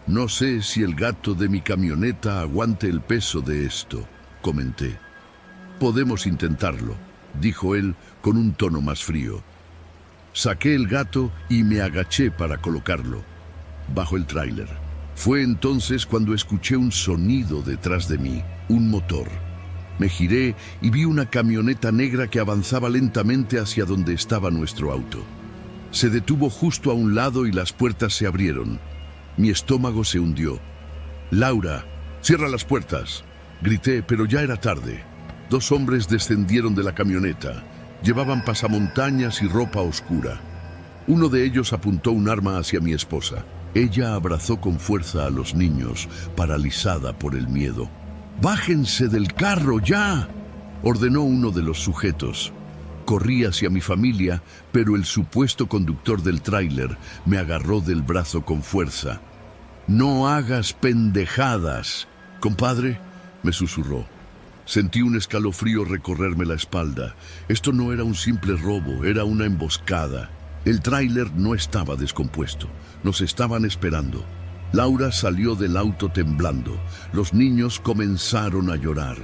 No sé si el gato de mi camioneta aguante el peso de esto, comenté. Podemos intentarlo, dijo él con un tono más frío. Saqué el gato y me agaché para colocarlo bajo el tráiler. Fue entonces cuando escuché un sonido detrás de mí, un motor. Me giré y vi una camioneta negra que avanzaba lentamente hacia donde estaba nuestro auto. Se detuvo justo a un lado y las puertas se abrieron. Mi estómago se hundió. «Laura, cierra las puertas», grité, pero ya era tarde. Dos hombres descendieron de la camioneta. Llevaban pasamontañas y ropa oscura. Uno de ellos apuntó un arma hacia mi esposa. Ella abrazó con fuerza a los niños, paralizada por el miedo. «¡Bájense del carro ya!», ordenó uno de los sujetos. Corrí hacia mi familia, pero el supuesto conductor del tráiler me agarró del brazo con fuerza. «No hagas pendejadas, compadre», me susurró. Sentí un escalofrío recorrerme la espalda. Esto no era un simple robo, era una emboscada. El tráiler no estaba descompuesto. Nos estaban esperando. Laura salió del auto temblando. Los niños comenzaron a llorar.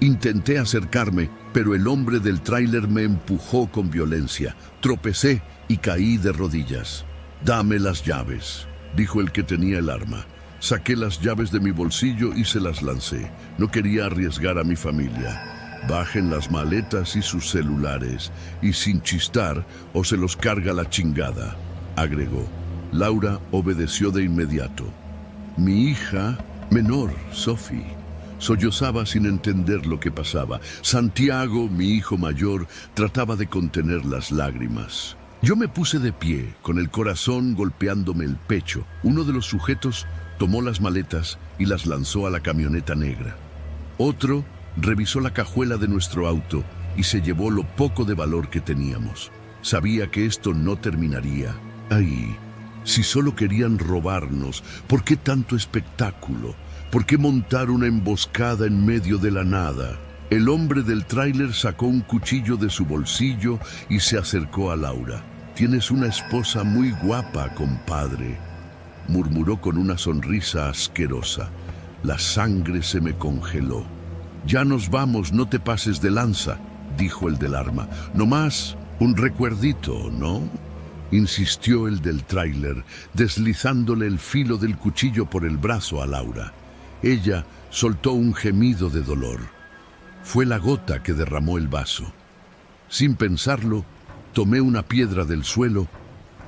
Intenté acercarme, pero el hombre del tráiler me empujó con violencia. Tropecé y caí de rodillas. «Dame las llaves», dijo el que tenía el arma. Saqué las llaves de mi bolsillo y se las lancé. No quería arriesgar a mi familia. «Bajen las maletas y sus celulares, y sin chistar o se los carga la chingada», agregó. Laura obedeció de inmediato. Mi hija menor, Sophie, sollozaba sin entender lo que pasaba. Santiago, mi hijo mayor, trataba de contener las lágrimas. Yo me puse de pie, con el corazón golpeándome el pecho. Uno de los sujetos tomó las maletas y las lanzó a la camioneta negra. Otro revisó la cajuela de nuestro auto y se llevó lo poco de valor que teníamos. Sabía que esto no terminaría ahí. Si solo querían robarnos, ¿por qué tanto espectáculo? ¿Por qué montar una emboscada en medio de la nada? El hombre del tráiler sacó un cuchillo de su bolsillo y se acercó a Laura. «Tienes una esposa muy guapa, compadre», murmuró con una sonrisa asquerosa. La sangre se me congeló. «Ya nos vamos, no te pases de lanza», dijo el del arma. «Nomás un recuerdito, ¿no?», insistió el del tráiler, deslizándole el filo del cuchillo por el brazo a Laura. Ella soltó un gemido de dolor. Fue la gota que derramó el vaso. Sin pensarlo, tomé una piedra del suelo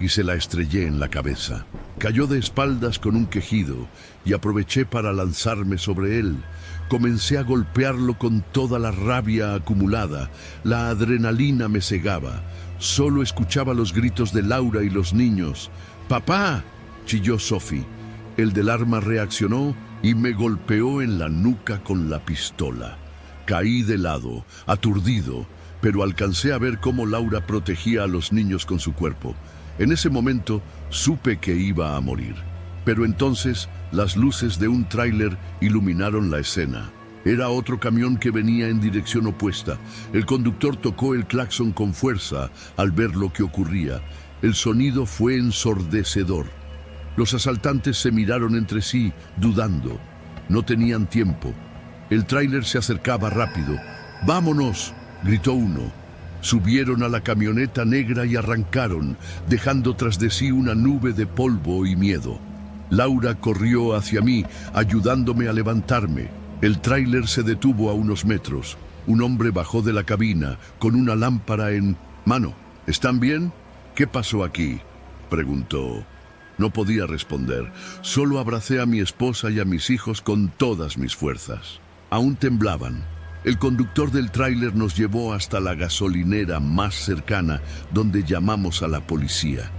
y se la estrellé en la cabeza. Cayó de espaldas con un quejido y aproveché para lanzarme sobre él. Comencé a golpearlo con toda la rabia acumulada. La adrenalina me cegaba. Solo escuchaba los gritos de Laura y los niños. «¡Papá!», chilló Sophie. El del arma reaccionó y me golpeó en la nuca con la pistola. Caí de lado, aturdido, pero alcancé a ver cómo Laura protegía a los niños con su cuerpo. En ese momento supe que iba a morir. Pero entonces las luces de un tráiler iluminaron la escena. Era otro camión que venía en dirección opuesta. El conductor tocó el claxon con fuerza al ver lo que ocurría. El sonido fue ensordecedor. Los asaltantes se miraron entre sí, dudando. No tenían tiempo. El tráiler se acercaba rápido. «¡Vámonos!», gritó uno. Subieron a la camioneta negra y arrancaron, dejando tras de sí una nube de polvo y miedo. Laura corrió hacia mí, ayudándome a levantarme. El tráiler se detuvo a unos metros. Un hombre bajó de la cabina con una lámpara en mano. «¿Están bien? ¿Qué pasó aquí?», preguntó. No podía responder. Solo abracé a mi esposa y a mis hijos con todas mis fuerzas. Aún temblaban. El conductor del tráiler nos llevó hasta la gasolinera más cercana, donde llamamos a la policía.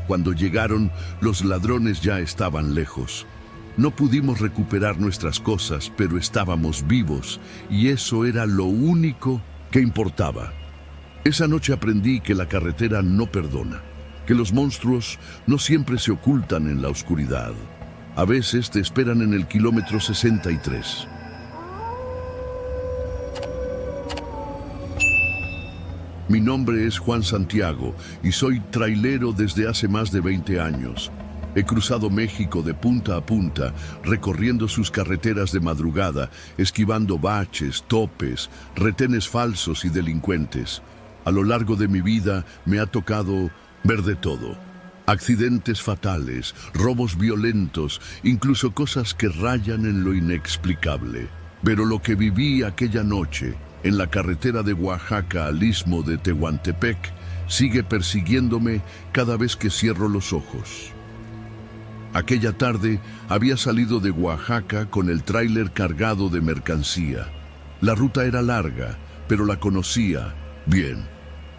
Cuando llegaron, los ladrones ya estaban lejos. No pudimos recuperar nuestras cosas, pero estábamos vivos, y eso era lo único que importaba. Esa noche aprendí que la carretera no perdona, que los monstruos no siempre se ocultan en la oscuridad. A veces te esperan en el kilómetro 63. Mi nombre es Juan Santiago y soy trailero desde hace más de 20 años. He cruzado México de punta a punta, recorriendo sus carreteras de madrugada, esquivando baches, topes, retenes falsos y delincuentes. A lo largo de mi vida me ha tocado ver de todo. Accidentes fatales, robos violentos, incluso cosas que rayan en lo inexplicable. Pero lo que viví aquella noche, en la carretera de Oaxaca al istmo de Tehuantepec, sigue persiguiéndome cada vez que cierro los ojos. Aquella tarde había salido de Oaxaca con el tráiler cargado de mercancía. La ruta era larga, pero la conocía bien.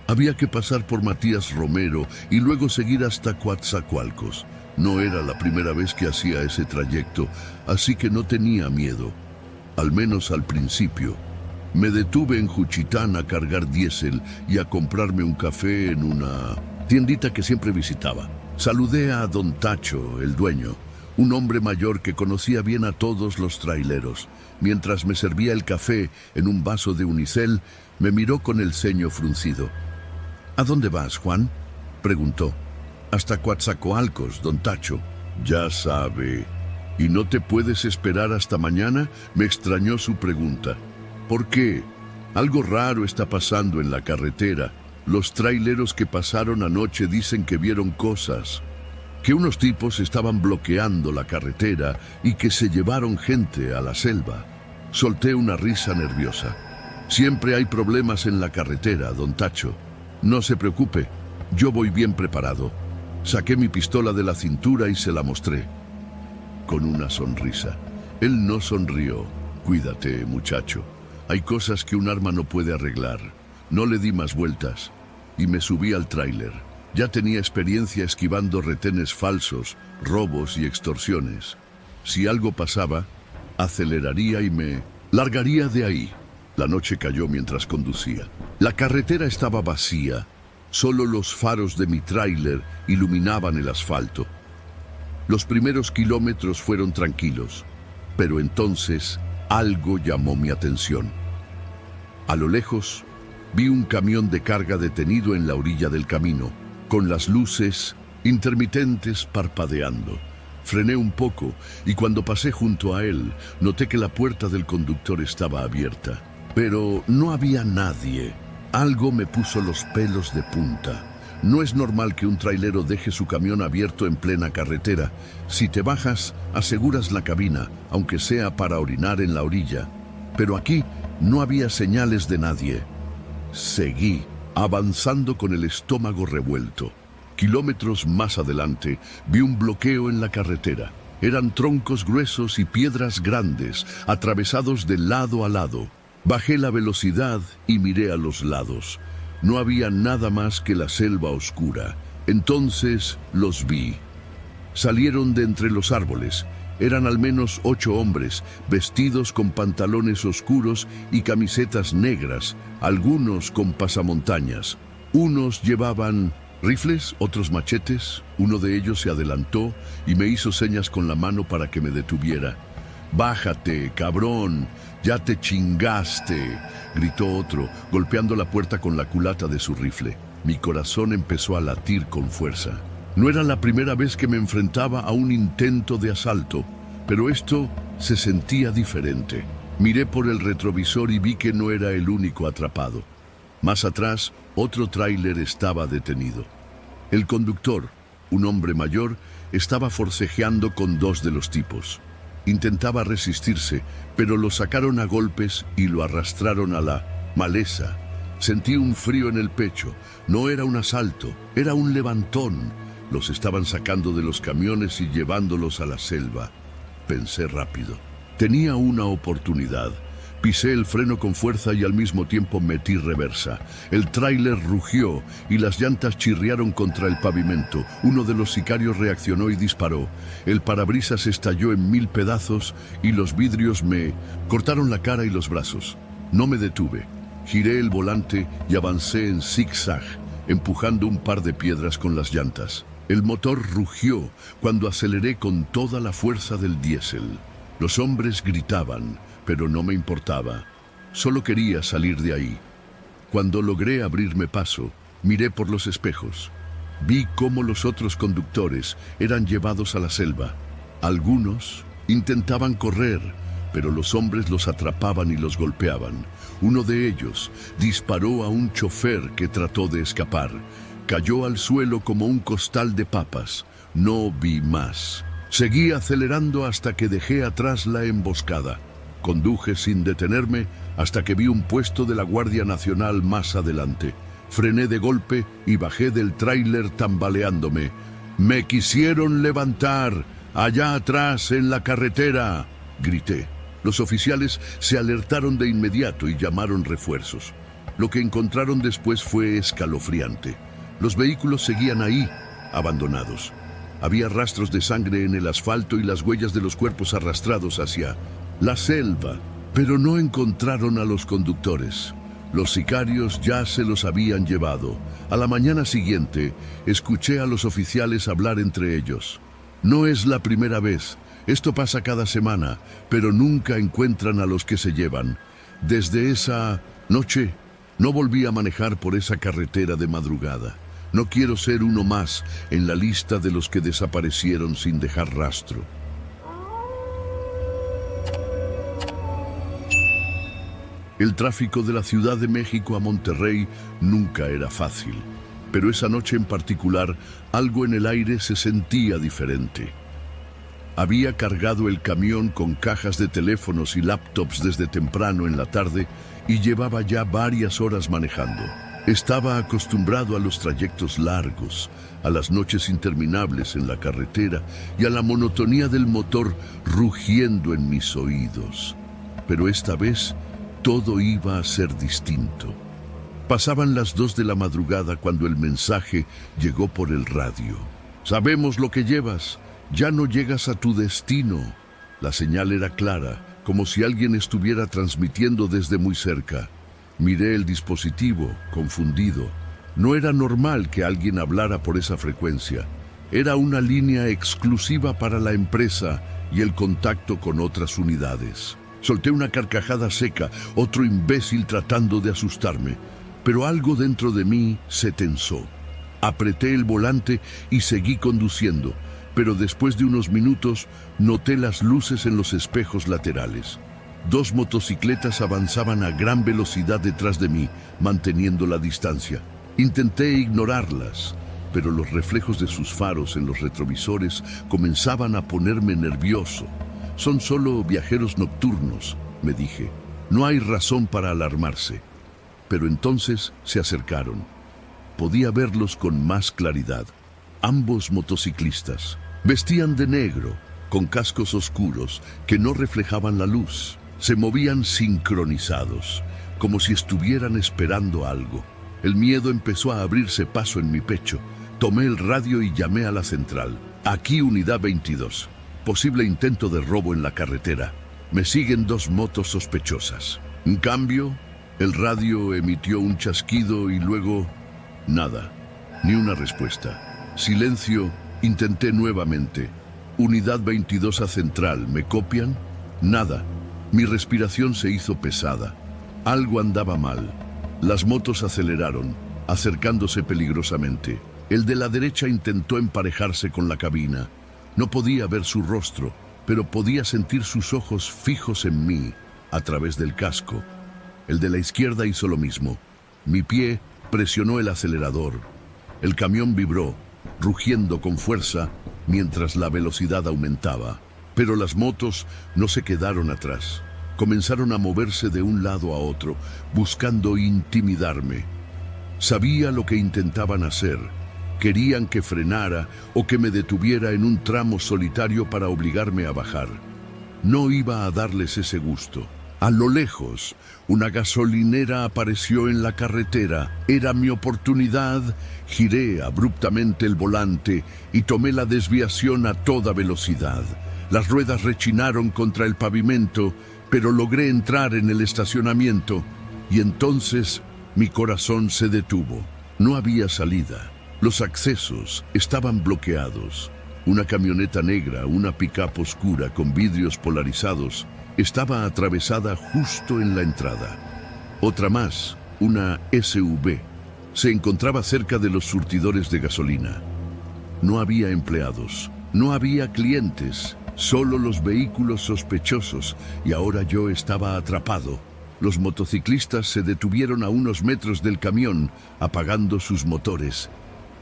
Había que pasar por Matías Romero y luego seguir hasta Coatzacoalcos. No era la primera vez que hacía ese trayecto, así que no tenía miedo, al menos al principio. Me detuve en Juchitán a cargar diésel y a comprarme un café en una tiendita que siempre visitaba. Saludé a don Tacho, el dueño, un hombre mayor que conocía bien a todos los traileros. Mientras me servía el café en un vaso de unicel, me miró con el ceño fruncido. ¿A dónde vas, Juan?, preguntó. Hasta Coatzacoalcos, don Tacho. Ya sabe. ¿Y no te puedes esperar hasta mañana?, me extrañó su pregunta. ¿Por qué? Algo raro está pasando en la carretera. Los traileros que pasaron anoche dicen que vieron cosas, que unos tipos estaban bloqueando la carretera y que se llevaron gente a la selva. Solté una risa nerviosa. Siempre hay problemas en la carretera, don Tacho. No se preocupe, yo voy bien preparado. Saqué mi pistola de la cintura y se la mostré, con una sonrisa. Él no sonrió. Cuídate, muchacho. Hay cosas que un arma no puede arreglar. No le di más vueltas y me subí al tráiler. Ya tenía experiencia esquivando retenes falsos, robos y extorsiones. Si algo pasaba, aceleraría y me largaría de ahí. La noche cayó mientras conducía. La carretera estaba vacía. Solo los faros de mi tráiler iluminaban el asfalto. Los primeros kilómetros fueron tranquilos, pero entonces algo llamó mi atención. A lo lejos, vi un camión de carga detenido en la orilla del camino, con las luces intermitentes parpadeando. Frené un poco y cuando pasé junto a él, noté que la puerta del conductor estaba abierta. Pero no había nadie. Algo me puso los pelos de punta. No es normal que un trailero deje su camión abierto en plena carretera. Si te bajas, aseguras la cabina, aunque sea para orinar en la orilla. Pero aquí no había señales de nadie. Seguí, avanzando con el estómago revuelto. Kilómetros más adelante, vi un bloqueo en la carretera. Eran troncos gruesos y piedras grandes, atravesados de lado a lado. Bajé la velocidad y miré a los lados. No había nada más que la selva oscura. Entonces los vi. Salieron de entre los árboles. Eran al menos 8 hombres, vestidos con pantalones oscuros y camisetas negras, algunos con pasamontañas. Unos llevaban rifles, otros machetes. Uno de ellos se adelantó y me hizo señas con la mano para que me detuviera. «Bájate, cabrón, ya te chingaste», gritó otro, golpeando la puerta con la culata de su rifle. Mi corazón empezó a latir con fuerza. No era la primera vez que me enfrentaba a un intento de asalto, pero esto se sentía diferente. Miré por el retrovisor y vi que no era el único atrapado. Más atrás, otro tráiler estaba detenido. El conductor, un hombre mayor, estaba forcejeando con 2 de los tipos. Intentaba resistirse, pero lo sacaron a golpes y lo arrastraron a la maleza. Sentí un frío en el pecho. No era un asalto, era un levantón. Los estaban sacando de los camiones y llevándolos a la selva. Pensé rápido. Tenía una oportunidad. Pisé el freno con fuerza y al mismo tiempo metí reversa. El tráiler rugió y las llantas chirriaron contra el pavimento. Uno de los sicarios reaccionó y disparó. El parabrisas estalló en 1000 pedazos y los vidrios me cortaron la cara y los brazos. No me detuve. Giré el volante y avancé en zigzag, empujando un par de piedras con las llantas. El motor rugió cuando aceleré con toda la fuerza del diésel. Los hombres gritaban, pero no me importaba. Solo quería salir de ahí. Cuando logré abrirme paso, miré por los espejos. Vi cómo los otros conductores eran llevados a la selva. Algunos intentaban correr, pero los hombres los atrapaban y los golpeaban. Uno de ellos disparó a un chofer que trató de escapar. Cayó al suelo como un costal de papas. No vi más. Seguí acelerando hasta que dejé atrás la emboscada. Conduje sin detenerme hasta que vi un puesto de la Guardia Nacional más adelante. Frené de golpe y bajé del tráiler tambaleándome. «¡Me quisieron levantar! ¡Allá atrás, en la carretera!», grité. Los oficiales se alertaron de inmediato y llamaron refuerzos. Lo que encontraron después fue escalofriante. Los vehículos seguían ahí, abandonados. Había rastros de sangre en el asfalto y las huellas de los cuerpos arrastrados hacia la selva, pero no encontraron a los conductores. Los sicarios ya se los habían llevado. A la mañana siguiente, escuché a los oficiales hablar entre ellos. «No es la primera vez. Esto pasa cada semana, pero nunca encuentran a los que se llevan. Desde esa noche, no volví a manejar por esa carretera de madrugada. No quiero ser uno más en la lista de los que desaparecieron sin dejar rastro». El tráfico de la Ciudad de México a Monterrey nunca era fácil, pero esa noche en particular algo en el aire se sentía diferente. Había cargado el camión con cajas de teléfonos y laptops desde temprano en la tarde y llevaba ya varias horas manejando. Estaba acostumbrado a los trayectos largos, a las noches interminables en la carretera y a la monotonía del motor rugiendo en mis oídos. Pero esta vez todo iba a ser distinto. Pasaban las 2 de la madrugada cuando el mensaje llegó por el radio. «Sabemos lo que llevas. Ya no llegas a tu destino». La señal era clara, como si alguien estuviera transmitiendo desde muy cerca. Miré el dispositivo, confundido. No era normal que alguien hablara por esa frecuencia. Era una línea exclusiva para la empresa y el contacto con otras unidades. Solté una carcajada seca, otro imbécil tratando de asustarme, pero algo dentro de mí se tensó. Apreté el volante y seguí conduciendo, pero después de unos minutos noté las luces en los espejos laterales. 2 motocicletas avanzaban a gran velocidad detrás de mí, manteniendo la distancia. Intenté ignorarlas, pero los reflejos de sus faros en los retrovisores comenzaban a ponerme nervioso. «Son solo viajeros nocturnos», me dije. «No hay razón para alarmarse». Pero entonces se acercaron. Podía verlos con más claridad. Ambos motociclistas vestían de negro, con cascos oscuros que no reflejaban la luz. Se movían sincronizados, como si estuvieran esperando algo. El miedo empezó a abrirse paso en mi pecho. Tomé el radio y llamé a la central. «Aquí Unidad 22. Posible intento de robo en la carretera. Me siguen 2 motos sospechosas». En cambio, el radio emitió un chasquido y luego nada, ni una respuesta. Silencio. Intenté nuevamente. «Unidad 22 a central, ¿me copian?» Nada. Mi respiración se hizo pesada. Algo andaba mal. Las motos aceleraron, acercándose peligrosamente. El de la derecha intentó emparejarse con la cabina. No podía ver su rostro, pero podía sentir sus ojos fijos en mí a través del casco. El de la izquierda hizo lo mismo. Mi pie presionó el acelerador. El camión vibró, rugiendo con fuerza mientras la velocidad aumentaba. Pero las motos no se quedaron atrás. Comenzaron a moverse de un lado a otro, buscando intimidarme. Sabía lo que intentaban hacer, Querían que frenara o que me detuviera en un tramo solitario para obligarme a bajar. No iba a darles ese gusto. A lo lejos, una gasolinera apareció en la carretera. Era mi oportunidad. Giré abruptamente el volante y tomé la desviación a toda velocidad. Las ruedas rechinaron contra el pavimento, pero logré entrar en el estacionamiento y entonces mi corazón se detuvo. No había salida. Los accesos estaban bloqueados. Una camioneta negra, una pick-up oscura con vidrios polarizados, estaba atravesada justo en la entrada. Otra más, una SUV, se encontraba cerca de los surtidores de gasolina. No había empleados, no había clientes, solo los vehículos sospechosos, y ahora yo estaba atrapado. Los motociclistas se detuvieron a unos metros del camión, apagando sus motores.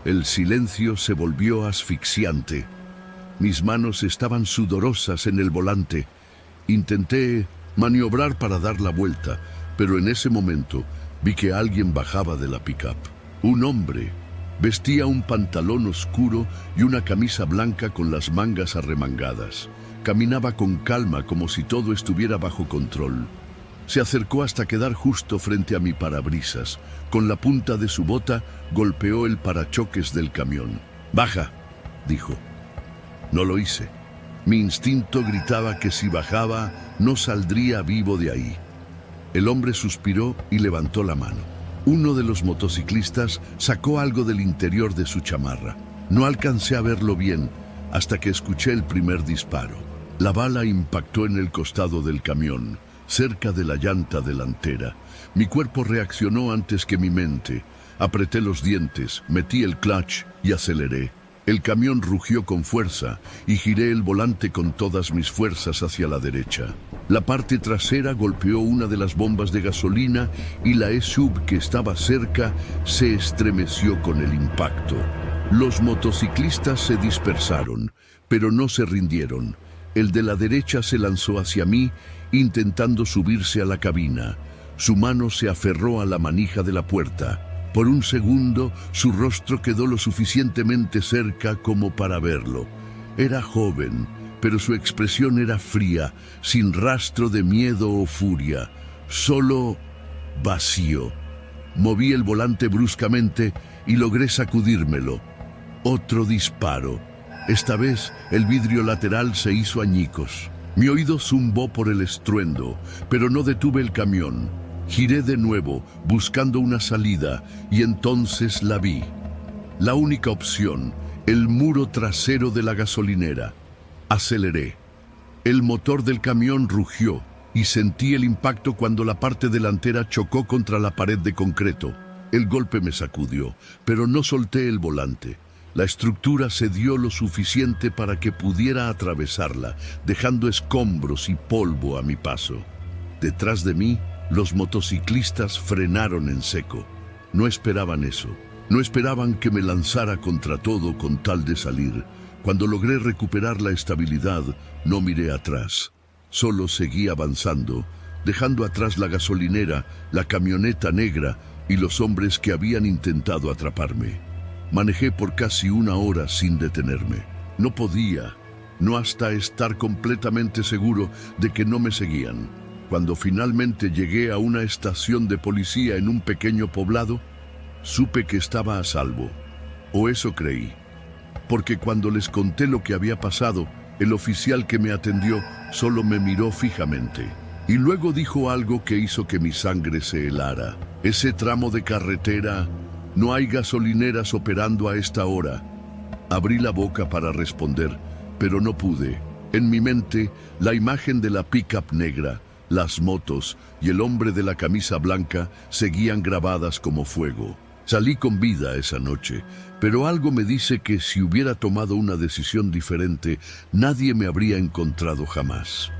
El silencio se volvió asfixiante. Mis manos estaban sudorosas en el volante. Intenté maniobrar para dar la vuelta, pero en ese momento vi que alguien bajaba de la pick-up. Un hombre. Vestía un pantalón oscuro y una camisa blanca con las mangas arremangadas. Caminaba con calma como si todo estuviera bajo control. Se acercó hasta quedar justo frente a mi parabrisas. Con la punta de su bota golpeó el parachoques del camión. «Baja», dijo. No lo hice. Mi instinto gritaba que si bajaba no saldría vivo de ahí. El hombre suspiró y levantó la mano. Uno de los motociclistas sacó algo del interior de su chamarra. No alcancé a verlo bien hasta que escuché el primer disparo. La bala impactó en el costado del camión, cerca de la llanta delantera. Mi cuerpo reaccionó antes que mi mente. Apreté los dientes, metí el clutch y aceleré. El camión rugió con fuerza y giré el volante con todas mis fuerzas hacia la derecha. La parte trasera golpeó una de las bombas de gasolina y la SUV que estaba cerca se estremeció con el impacto. Los motociclistas se dispersaron, pero no se rindieron. El de la derecha se lanzó hacia mí, intentando subirse a la cabina. Su mano se aferró a la manija de la puerta. Por un segundo, su rostro quedó lo suficientemente cerca como para verlo. Era joven, pero su expresión era fría, sin rastro de miedo o furia, solo vacío. Moví el volante bruscamente y logré sacudírmelo. Otro disparo. Esta vez, el vidrio lateral se hizo añicos. Mi oído zumbó por el estruendo, pero no detuve el camión. Giré de nuevo, buscando una salida, y entonces la vi. La única opción, el muro trasero de la gasolinera. Aceleré. El motor del camión rugió, y sentí el impacto cuando la parte delantera chocó contra la pared de concreto. El golpe me sacudió, pero no solté el volante. La estructura cedió lo suficiente para que pudiera atravesarla, dejando escombros y polvo a mi paso. Detrás de mí, los motociclistas frenaron en seco. No esperaban eso. No esperaban que me lanzara contra todo con tal de salir. Cuando logré recuperar la estabilidad, no miré atrás. Solo seguí avanzando, dejando atrás la gasolinera, la camioneta negra y los hombres que habían intentado atraparme. Manejé por casi una hora sin detenerme. No podía, no hasta estar completamente seguro de que no me seguían. Cuando finalmente llegué a una estación de policía en un pequeño poblado, supe que estaba a salvo. O eso creí. Porque cuando les conté lo que había pasado, el oficial que me atendió solo me miró fijamente. Y luego dijo algo que hizo que mi sangre se helara. Ese tramo de carretera, no hay gasolineras operando a esta hora. Abrí la boca para responder, pero no pude. En mi mente, la imagen de la pick-up negra, las motos y el hombre de la camisa blanca seguían grabadas como fuego. Salí con vida esa noche, pero algo me dice que si hubiera tomado una decisión diferente, nadie me habría encontrado jamás.